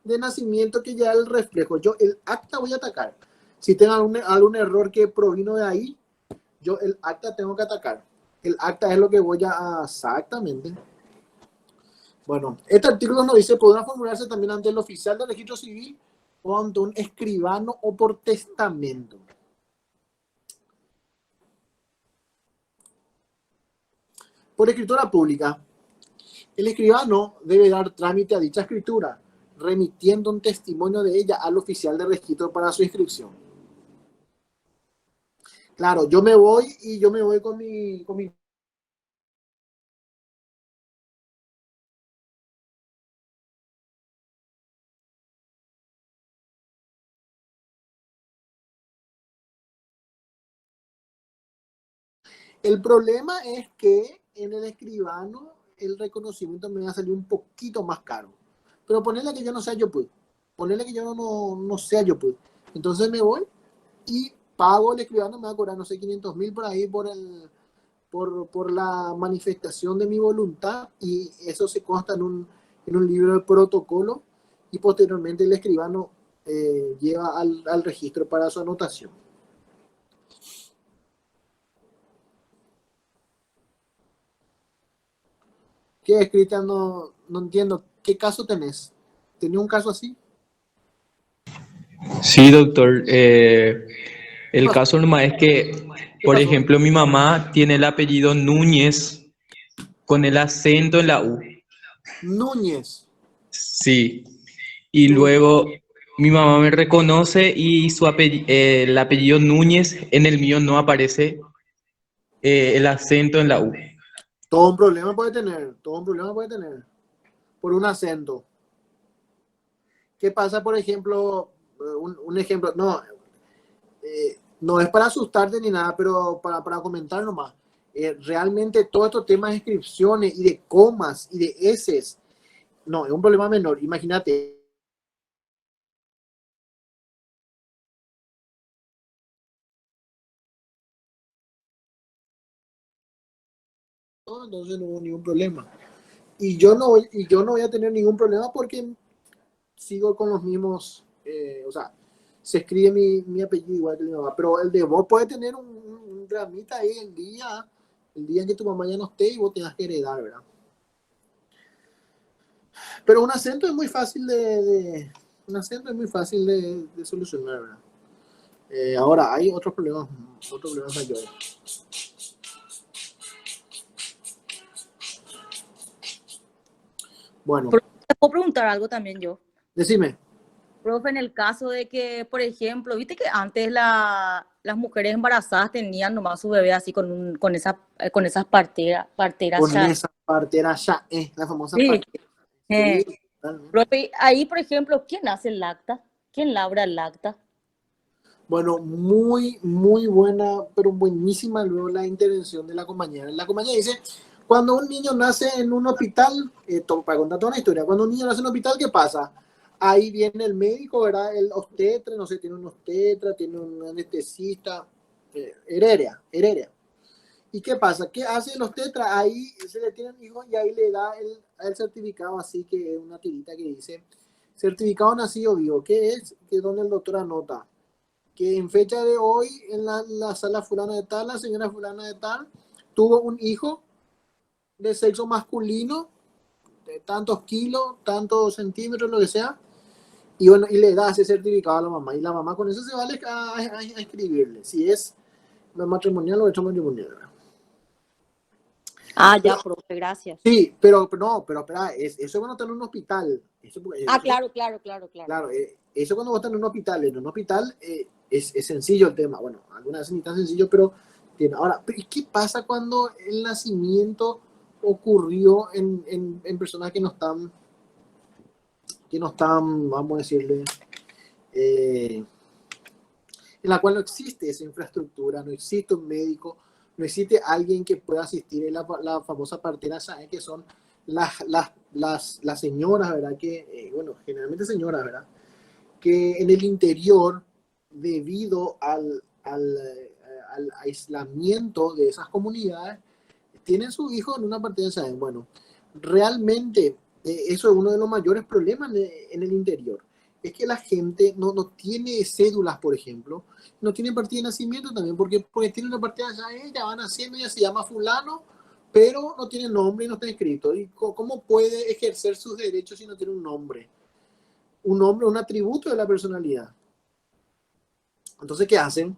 A: de nacimiento que ya el reflejo. Yo el acta voy a atacar. Si tengo algún error que provino de ahí, yo el acta tengo que atacar. El acta es lo que voy a exactamente. Bueno, este artículo nos dice, podrá formularse también ante el oficial del registro civil o ante un escribano o por testamento. Por escritura pública, el escribano debe dar trámite a dicha escritura, remitiendo un testimonio de ella al oficial de registro para su inscripción. Claro, yo me voy con mi El problema es que en el escribano el reconocimiento me va a salir un poquito más caro. Pero ponerle que yo no sea yo pues. Ponerle que yo no sea yo pues. Entonces me voy y pago el escribano, me va a cobrar, no sé, 500.000 por ahí por la manifestación de mi voluntad, y eso se consta en un libro de protocolo, y posteriormente el escribano lleva al registro para su anotación. ¿Qué es, Cristian? No entiendo. ¿Qué caso tenés? ¿Tenía un caso así?
B: Sí, doctor. El caso nomás es que, por
A: pasó?
B: ejemplo, mi mamá tiene el apellido Núñez con el acento en la U.
A: Núñez.
B: Sí. Y
A: Núñez.
B: luego mi mamá me reconoce y el apellido Núñez en el mío no aparece el acento en la U.
A: Todo un problema puede tener. Todo un problema puede tener. Por un acento. ¿Qué pasa, por ejemplo? Un ejemplo. No es para asustarte ni nada, pero para comentar nomás. Realmente todos estos temas de inscripciones y de comas y de eses, no, es un problema menor. Imagínate. Entonces no hubo ningún problema. Y yo no voy a tener ningún problema porque sigo con los mismos, o sea, se escribe mi apellido igual que mi mamá, pero el de vos puede tener un dramita ahí el día en que tu mamá ya no esté y vos tengas que heredar, ¿verdad? Pero un acento es muy fácil un acento es muy fácil de solucionar, ¿verdad? Ahora hay otros problemas mayores. Bueno,
D: ¿Te puedo preguntar algo también yo?
A: decime.
D: Profe, en el caso de que, por ejemplo, viste que antes las mujeres embarazadas tenían nomás su bebé así con esas parteras
A: Con
D: ya.
A: esa partera ya, la famosa
D: Sí.
A: partera. Sí, totalmente.
D: Profe, ahí, por ejemplo, ¿quién hace el acta? ¿Quién labra el acta?
A: Bueno, muy, muy buena, pero buenísima luego la intervención de la compañera. La compañera dice, cuando un niño nace en un hospital, para contar toda una historia, cuando un niño nace en un hospital, ¿qué pasa? Ahí viene el médico, ¿verdad? El obstetra, no sé, tiene un obstetra, tiene un anestesista, heredia. ¿Y qué pasa? ¿Qué hace el obstetra? Ahí se le tiene el hijo y ahí le da el certificado, así que es una tirita que dice, certificado nacido vivo. ¿Qué es? Que es donde el doctor anota que en fecha de hoy en la sala fulana de tal, la señora fulana de tal, tuvo un hijo de sexo masculino, de tantos kilos, tantos centímetros, lo que sea, y bueno, y le da ese certificado a la mamá, y la mamá con eso se vale a escribirle, si es matrimonial o extramatrimonial.
D: Ah, ya, profe, gracias.
A: Sí, pero espera, eso cuando está en un hospital.
D: Claro.
A: Claro, eso cuando vos estás en un hospital es sencillo el tema. Bueno, algunas veces ni tan sencillo, pero tiene. Ahora, ¿qué pasa cuando el nacimiento ocurrió en personas que no están, vamos a decirle, en la cual no existe esa infraestructura, no existe un médico, no existe alguien que pueda asistir en la famosa partera SAE, que son las señoras, ¿verdad? Que, bueno, generalmente señoras, ¿verdad? Que en el interior, debido al aislamiento de esas comunidades, tienen su hijo en una partida de Shaheen. Bueno, realmente eso es uno de los mayores problemas en el interior. Es que la gente no tiene cédulas, por ejemplo, no tiene partida de nacimiento también, porque tiene una partida de Shaheen, ya van haciendo, ya se llama fulano, pero no tiene nombre y no está escrito. ¿Y cómo puede ejercer sus derechos si no tiene un nombre? Un nombre, un atributo de la personalidad. Entonces, ¿qué hacen?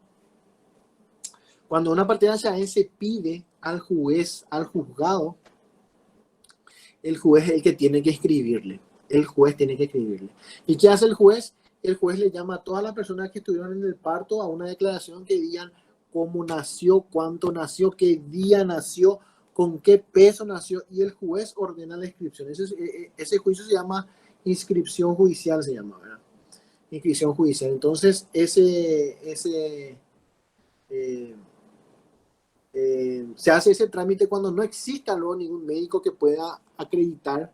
A: Cuando una partida de Shaheen se pide al juez, al juzgado, el juez es el que tiene que escribirle. El juez tiene que escribirle. ¿Y qué hace el juez? El juez le llama a todas las personas que estuvieron en el parto a una declaración que digan cómo nació, cuánto nació, qué día nació, con qué peso nació, y el juez ordena la inscripción. Ese juicio se llama inscripción judicial, se llama, ¿verdad? Inscripción judicial. Entonces, se hace ese trámite cuando no exista luego ningún médico que pueda acreditar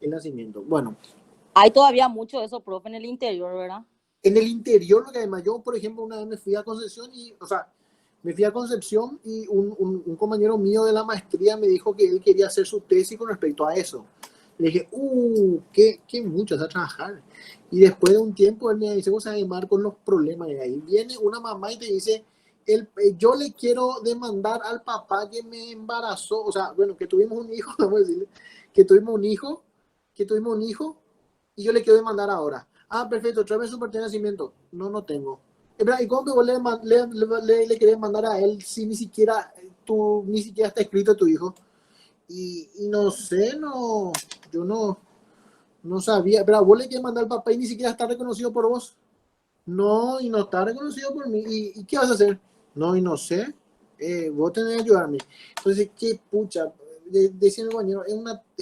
A: el nacimiento. Bueno,
D: Hay todavía mucho de eso, profe, en el interior, ¿verdad?
A: en el interior, lo que además yo, por ejemplo, una vez me fui a Concepción y un compañero mío de la maestría me dijo que él quería hacer su tesis con respecto a eso. Le dije, qué mucho es a trabajar. Y después de un tiempo él me dice, vos sabés, Marco, los problemas. Y ahí viene una mamá y te dice, yo le quiero demandar al papá que me embarazó, o sea, bueno, que tuvimos un hijo, vamos a decirle, que tuvimos un hijo, y yo le quiero demandar ahora. Ah, perfecto, tráeme su partida de nacimiento. No tengo. ¿Y cómo vos le querés mandar a él si ni siquiera está escrito tu hijo? Y no sé, yo no sabía. Pero vos le querés mandar al papá y ni siquiera está reconocido por vos. No, y no está reconocido por mí. ¿Y qué vas a hacer? No, y no sé. Vos tenés que ayudarme. Entonces, qué pucha. Decía mi compañero, es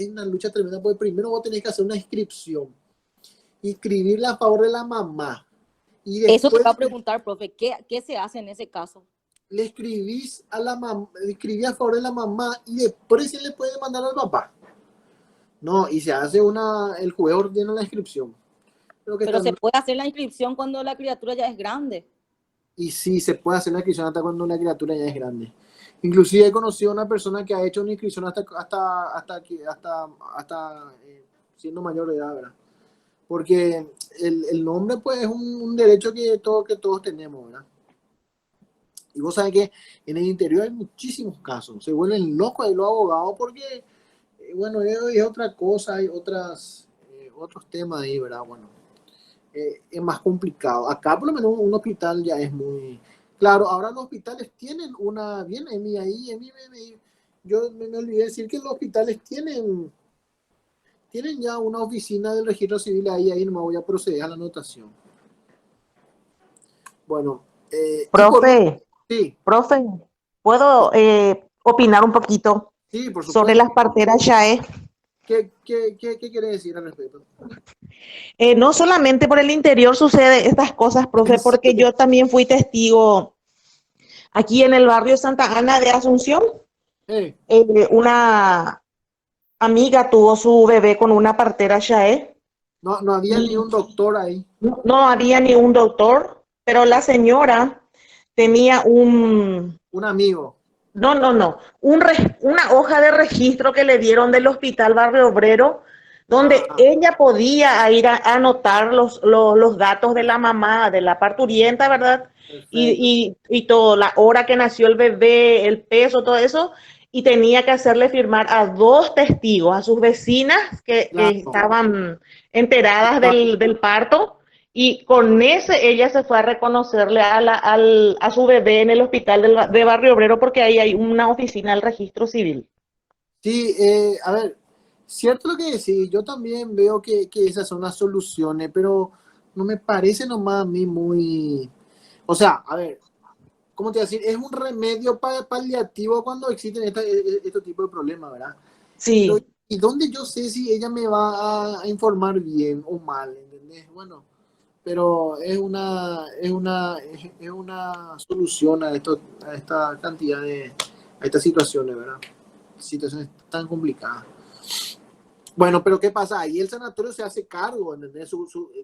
A: una lucha tremenda, porque primero vos tenés que hacer una inscripción. Inscribirla a favor de la mamá. Y
D: Eso te
A: después
D: va a preguntar, profe, ¿qué se hace en ese caso?
A: le escribís a la mamá, le escribí a favor de la mamá y después se le puede mandar al papá. No, y se hace el juez ordena la inscripción.
D: Pero se puede hacer la inscripción cuando la criatura ya es grande.
A: Y sí, se puede hacer la inscripción hasta cuando la criatura ya es grande. Inclusive he conocido a una persona que ha hecho una inscripción hasta siendo mayor de edad, ¿verdad? Porque el nombre, pues, es un derecho que todos tenemos, ¿verdad? Y vos sabés que en el interior hay muchísimos casos. Se vuelven locos ahí los abogados porque, bueno, es otra cosa, hay otros temas ahí, ¿verdad? Bueno, es más complicado. Acá, por lo menos, un hospital ya es muy... Claro, ahora los hospitales tienen yo me olvidé decir que los hospitales tienen ya una oficina del registro civil ahí no me voy a proceder a la anotación. Bueno,
H: Profe,
A: sí,
H: profe, ¿puedo opinar un poquito
A: sí, por
H: sobre
A: supuesto.
H: las parteras Yae?
A: ¿Qué quiere decir al respecto?
H: No solamente por el interior sucede estas cosas, profe, porque yo también fui testigo aquí en el barrio Santa Ana de Asunción. Una amiga tuvo su bebé con una partera Yae.
A: No había ni un doctor ahí.
H: No había ni un doctor, pero la señora tenía un
A: amigo.
H: Una hoja de registro que le dieron del Hospital Barrio Obrero, donde ella podía ir a anotar los datos de la mamá, de la parturienta, ¿verdad? Y todo, la hora que nació el bebé, el peso, todo eso, y tenía que hacerle firmar a 2 testigos, a sus vecinas que estaban enteradas del parto. Y con ese ella se fue a reconocerle a su bebé en el hospital de Barrio Obrero porque ahí hay una oficina del registro civil.
A: Sí, a ver, cierto lo que decís, yo también veo que esas son las soluciones, pero no me parece nomás a mí muy... O sea, a ver, ¿cómo te voy a decir? Es un remedio paliativo cuando existen este tipo de problemas, ¿verdad?
H: Sí.
A: Pero, ¿y dónde yo sé si ella me va a informar bien o mal? ¿Entendés? Bueno, pero es una solución a esta cantidad a estas situaciones, ¿verdad? Situaciones tan complicadas. Bueno, pero ¿qué pasa? Ahí el sanatorio se hace cargo, ¿entendés?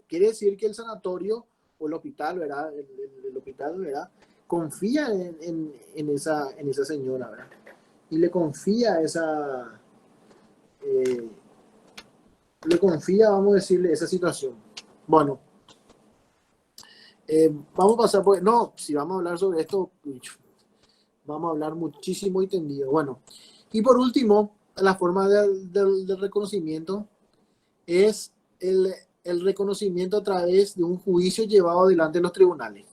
A: Quiere decir que el sanatorio o el hospital, ¿verdad? El hospital, ¿verdad? Confía en esa señora, ¿verdad? y le confía esa, eh, vamos a decirle, esa situación. Bueno, vamos a pasar por, no, si vamos a hablar sobre esto, vamos a hablar muchísimo y tendido. Bueno, y por último, la forma del reconocimiento es el reconocimiento a través de un juicio llevado delante de los tribunales.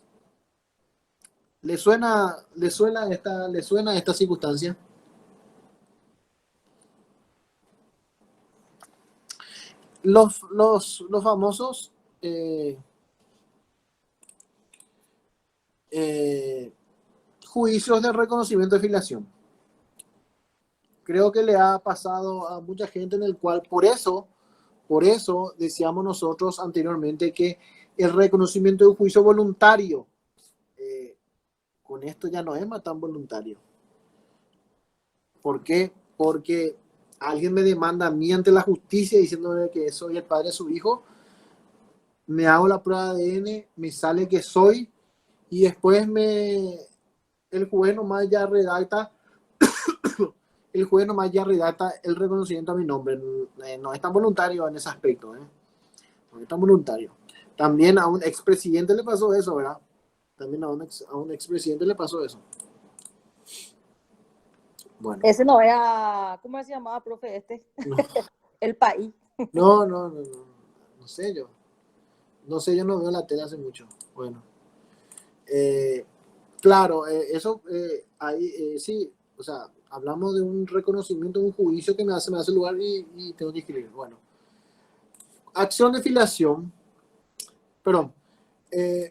A: ¿Le suena esta circunstancia? Los famosos juicios de reconocimiento de filiación. Creo que le ha pasado a mucha gente en el cual, por eso decíamos nosotros anteriormente que el reconocimiento de un juicio voluntario, con esto ya no es más tan voluntario. ¿Por qué? Porque alguien me demanda a mí ante la justicia diciéndome que soy el padre de su hijo, me hago la prueba de ADN, me sale que soy, y después el juez nomás ya redacta el reconocimiento a mi nombre. No es tan voluntario en ese aspecto, no es tan voluntario. También a un expresidente le pasó eso, ¿verdad? También a un expresidente le pasó eso. Bueno.
D: Ese no era, ¿cómo se llamaba, profe, este?
A: No.
D: El país.
A: No sé yo. No sé, yo no veo la tele hace mucho. Bueno. Claro, eso ahí sí, o sea, hablamos de un reconocimiento, un juicio que me hace lugar y tengo que escribir. Bueno. Acción de filiación. Perdón.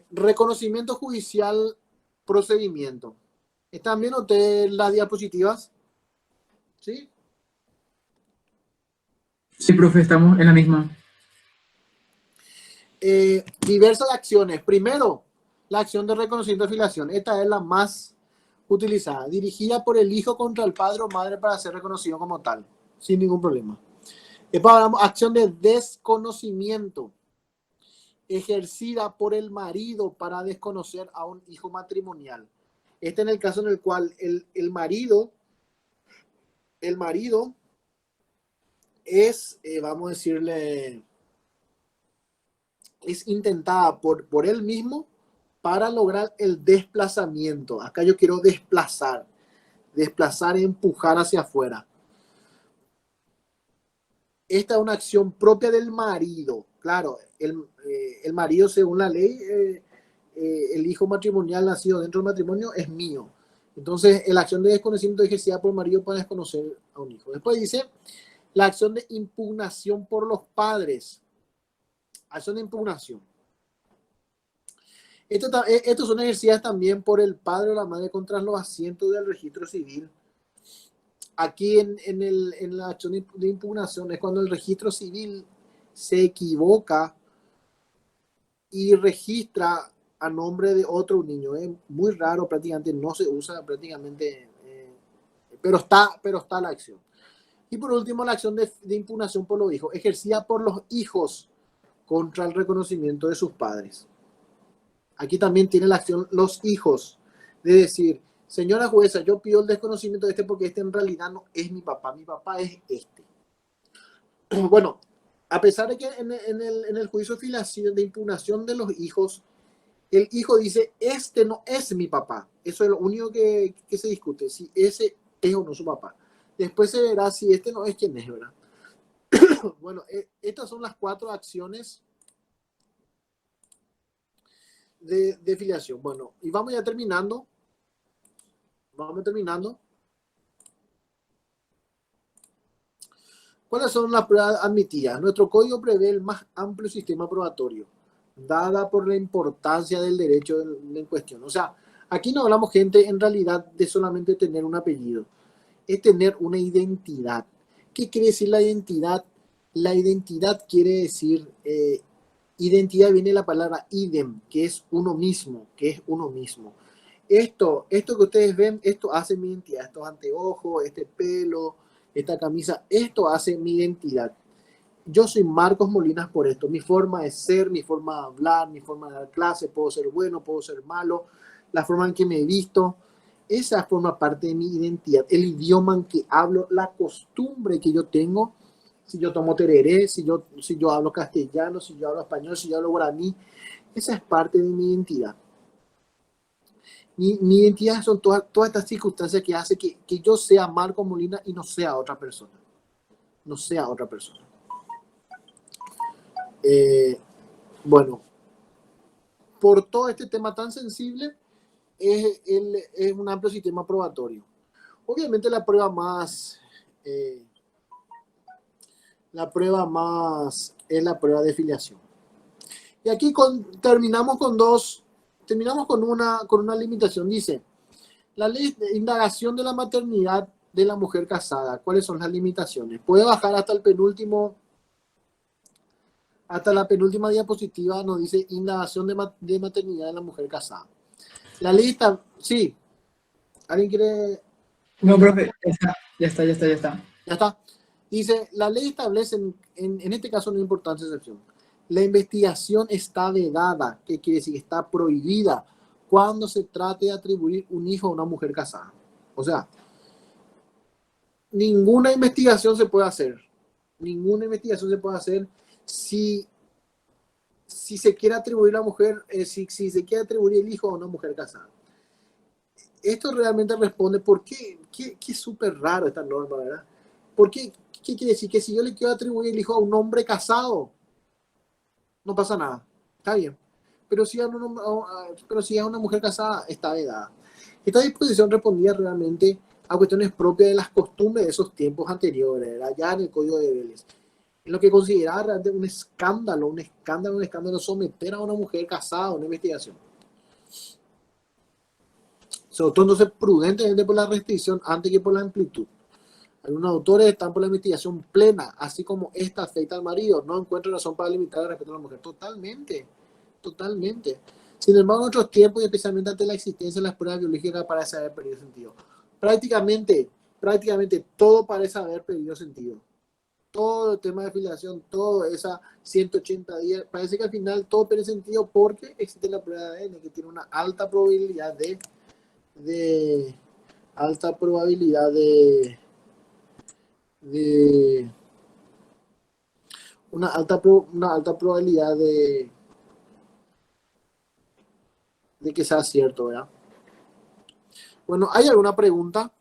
A: Reconocimiento judicial, procedimiento. ¿Están viendo ustedes las diapositivas? ¿Sí?
C: Sí, profe, estamos en la misma.
A: Diversas acciones. Primero, la acción de reconocimiento de filiación. Esta es la más utilizada. Dirigida por el hijo contra el padre o madre para ser reconocido como tal. Sin ningún problema. Después hablamos acción de desconocimiento. Ejercida por el marido para desconocer a un hijo matrimonial. Este en el caso en el cual el marido es, vamos a decirle, es intentada por él mismo para lograr el desplazamiento. Acá yo quiero desplazar y empujar hacia afuera. Esta es una acción propia del marido. Claro, el marido, según la ley, el hijo matrimonial nacido dentro del matrimonio es mío. Entonces, la acción de desconocimiento ejercida por el marido para desconocer a un hijo. Después dice la acción de impugnación por los padres. Acción de impugnación. Estos son ejercidas también por el padre o la madre contra los asientos del registro civil. Aquí en la acción de impugnación es cuando el registro civil se equivoca y registra a nombre de otro niño. Es muy raro, prácticamente no se usa prácticamente, pero está la acción. Y por último, la acción de impugnación por los hijos, ejercida por los hijos contra el reconocimiento de sus padres. Aquí también tiene la acción los hijos, de decir, señora jueza, yo pido el desconocimiento de este porque este en realidad no es mi papá es este. Bueno, a pesar de que en el juicio de filiación de impugnación de los hijos, el hijo dice, este no es mi papá. Eso es lo único que se discute, si ese es o no su papá. Después se verá si este no es quien es, ¿verdad? Bueno, estas son las 4 acciones de filiación. Bueno, y vamos ya terminando. ¿Cuáles son las pruebas admitidas? Nuestro código prevé el más amplio sistema probatorio, dada por la importancia del derecho en cuestión. O sea, aquí no hablamos, gente, en realidad de solamente tener un apellido, es tener una identidad. ¿Qué quiere decir la identidad? La identidad quiere decir, identidad viene de la palabra idem, que es uno mismo, Esto que ustedes ven, esto hace mi identidad, estos anteojos, este pelo, esta camisa, esto hace mi identidad. Yo soy Marcos Molinas por esto, mi forma de ser, mi forma de hablar, mi forma de dar clase, puedo ser bueno, puedo ser malo, la forma en que me he visto, esa forma parte de mi identidad, el idioma en que hablo, la costumbre que yo tengo, si yo tomo tereré, si yo hablo castellano, si yo hablo español, si yo hablo guaraní, esa es parte de mi identidad. Mi identidad son todas estas circunstancias que hacen que yo sea Marco Molina y no sea otra persona. No sea otra persona. Bueno, por todo este tema tan sensible, es un amplio sistema probatorio. Obviamente la prueba más es la prueba de filiación. Y aquí terminamos con una limitación. Dice, la ley de indagación de la maternidad de la mujer casada. ¿Cuáles son las limitaciones? Puede bajar hasta la penúltima diapositiva, nos dice indagación de maternidad de la mujer casada. La lista, sí. ¿Alguien quiere?
C: No, profe, ya está.
A: Ya está. Dice, la ley establece, en este caso no es importante excepción, la investigación está vedada, que quiere decir está prohibida cuando se trate de atribuir un hijo a una mujer casada. O sea, ninguna investigación se puede hacer. Ninguna investigación se puede hacer si se quiere atribuir la mujer, si se quiere atribuir el hijo a una mujer casada. Esto realmente responde por qué es súper raro esta norma, ¿verdad? ¿Qué quiere decir? Que si yo le quiero atribuir el hijo a un hombre casado, no pasa nada, está bien. Pero si es una mujer casada, está vedada. Esta disposición respondía realmente a cuestiones propias de las costumbres de esos tiempos anteriores, allá en el Código de Vélez. En lo que consideraba realmente un escándalo someter a una mujer casada a una investigación. Sobre todo entonces prudentemente por la restricción antes que por la amplitud. Algunos autores están por la investigación plena, así como esta afecta al marido. No encuentran razón para limitar el respeto a la mujer. Totalmente. Sin embargo, en otros tiempos, y especialmente ante la existencia de las pruebas biológicas, parece haber perdido sentido. Prácticamente todo parece haber perdido sentido. Todo el tema de filiación, todo esas 180 días, parece que al final todo pierde sentido porque existe la prueba de ADN que tiene una alta probabilidad una alta probabilidad de que sea cierto, ¿verdad? Bueno, ¿hay alguna pregunta?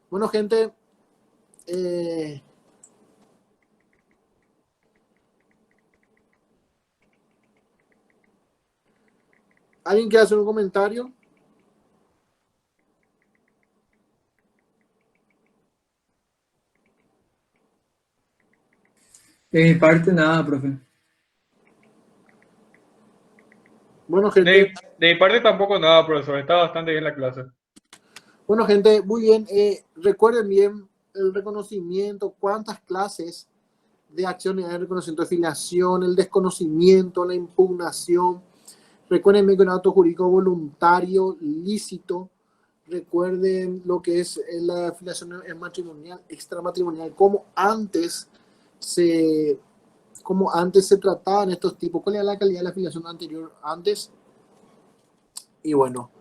A: Bueno, gente, ¿alguien quiere hacer un comentario?
C: De mi parte, nada, profe.
A: Bueno, gente.
F: De mi parte tampoco nada, profesor. Está bastante bien la clase.
A: Bueno, gente, muy bien. Recuerden bien el reconocimiento, cuántas clases de acciones de reconocimiento de filiación, el desconocimiento, la impugnación. Recuerden bien que un acto jurídico voluntario, lícito. Recuerden lo que es la filiación matrimonial, extramatrimonial, como antes se trataban estos tipos, cuál era la calidad de la filiación anterior antes. Y bueno,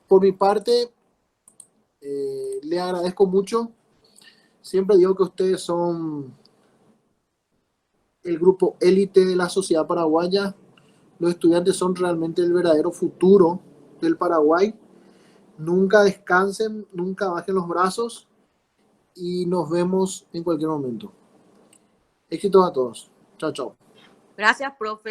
A: por mi parte, le agradezco mucho. Siempre digo que ustedes son el grupo élite de la sociedad paraguaya. Los estudiantes son realmente el verdadero futuro del Paraguay. Nunca descansen, nunca bajen los brazos y nos vemos en cualquier momento. Éxitos a todos. Chao, chao.
D: Gracias, profe.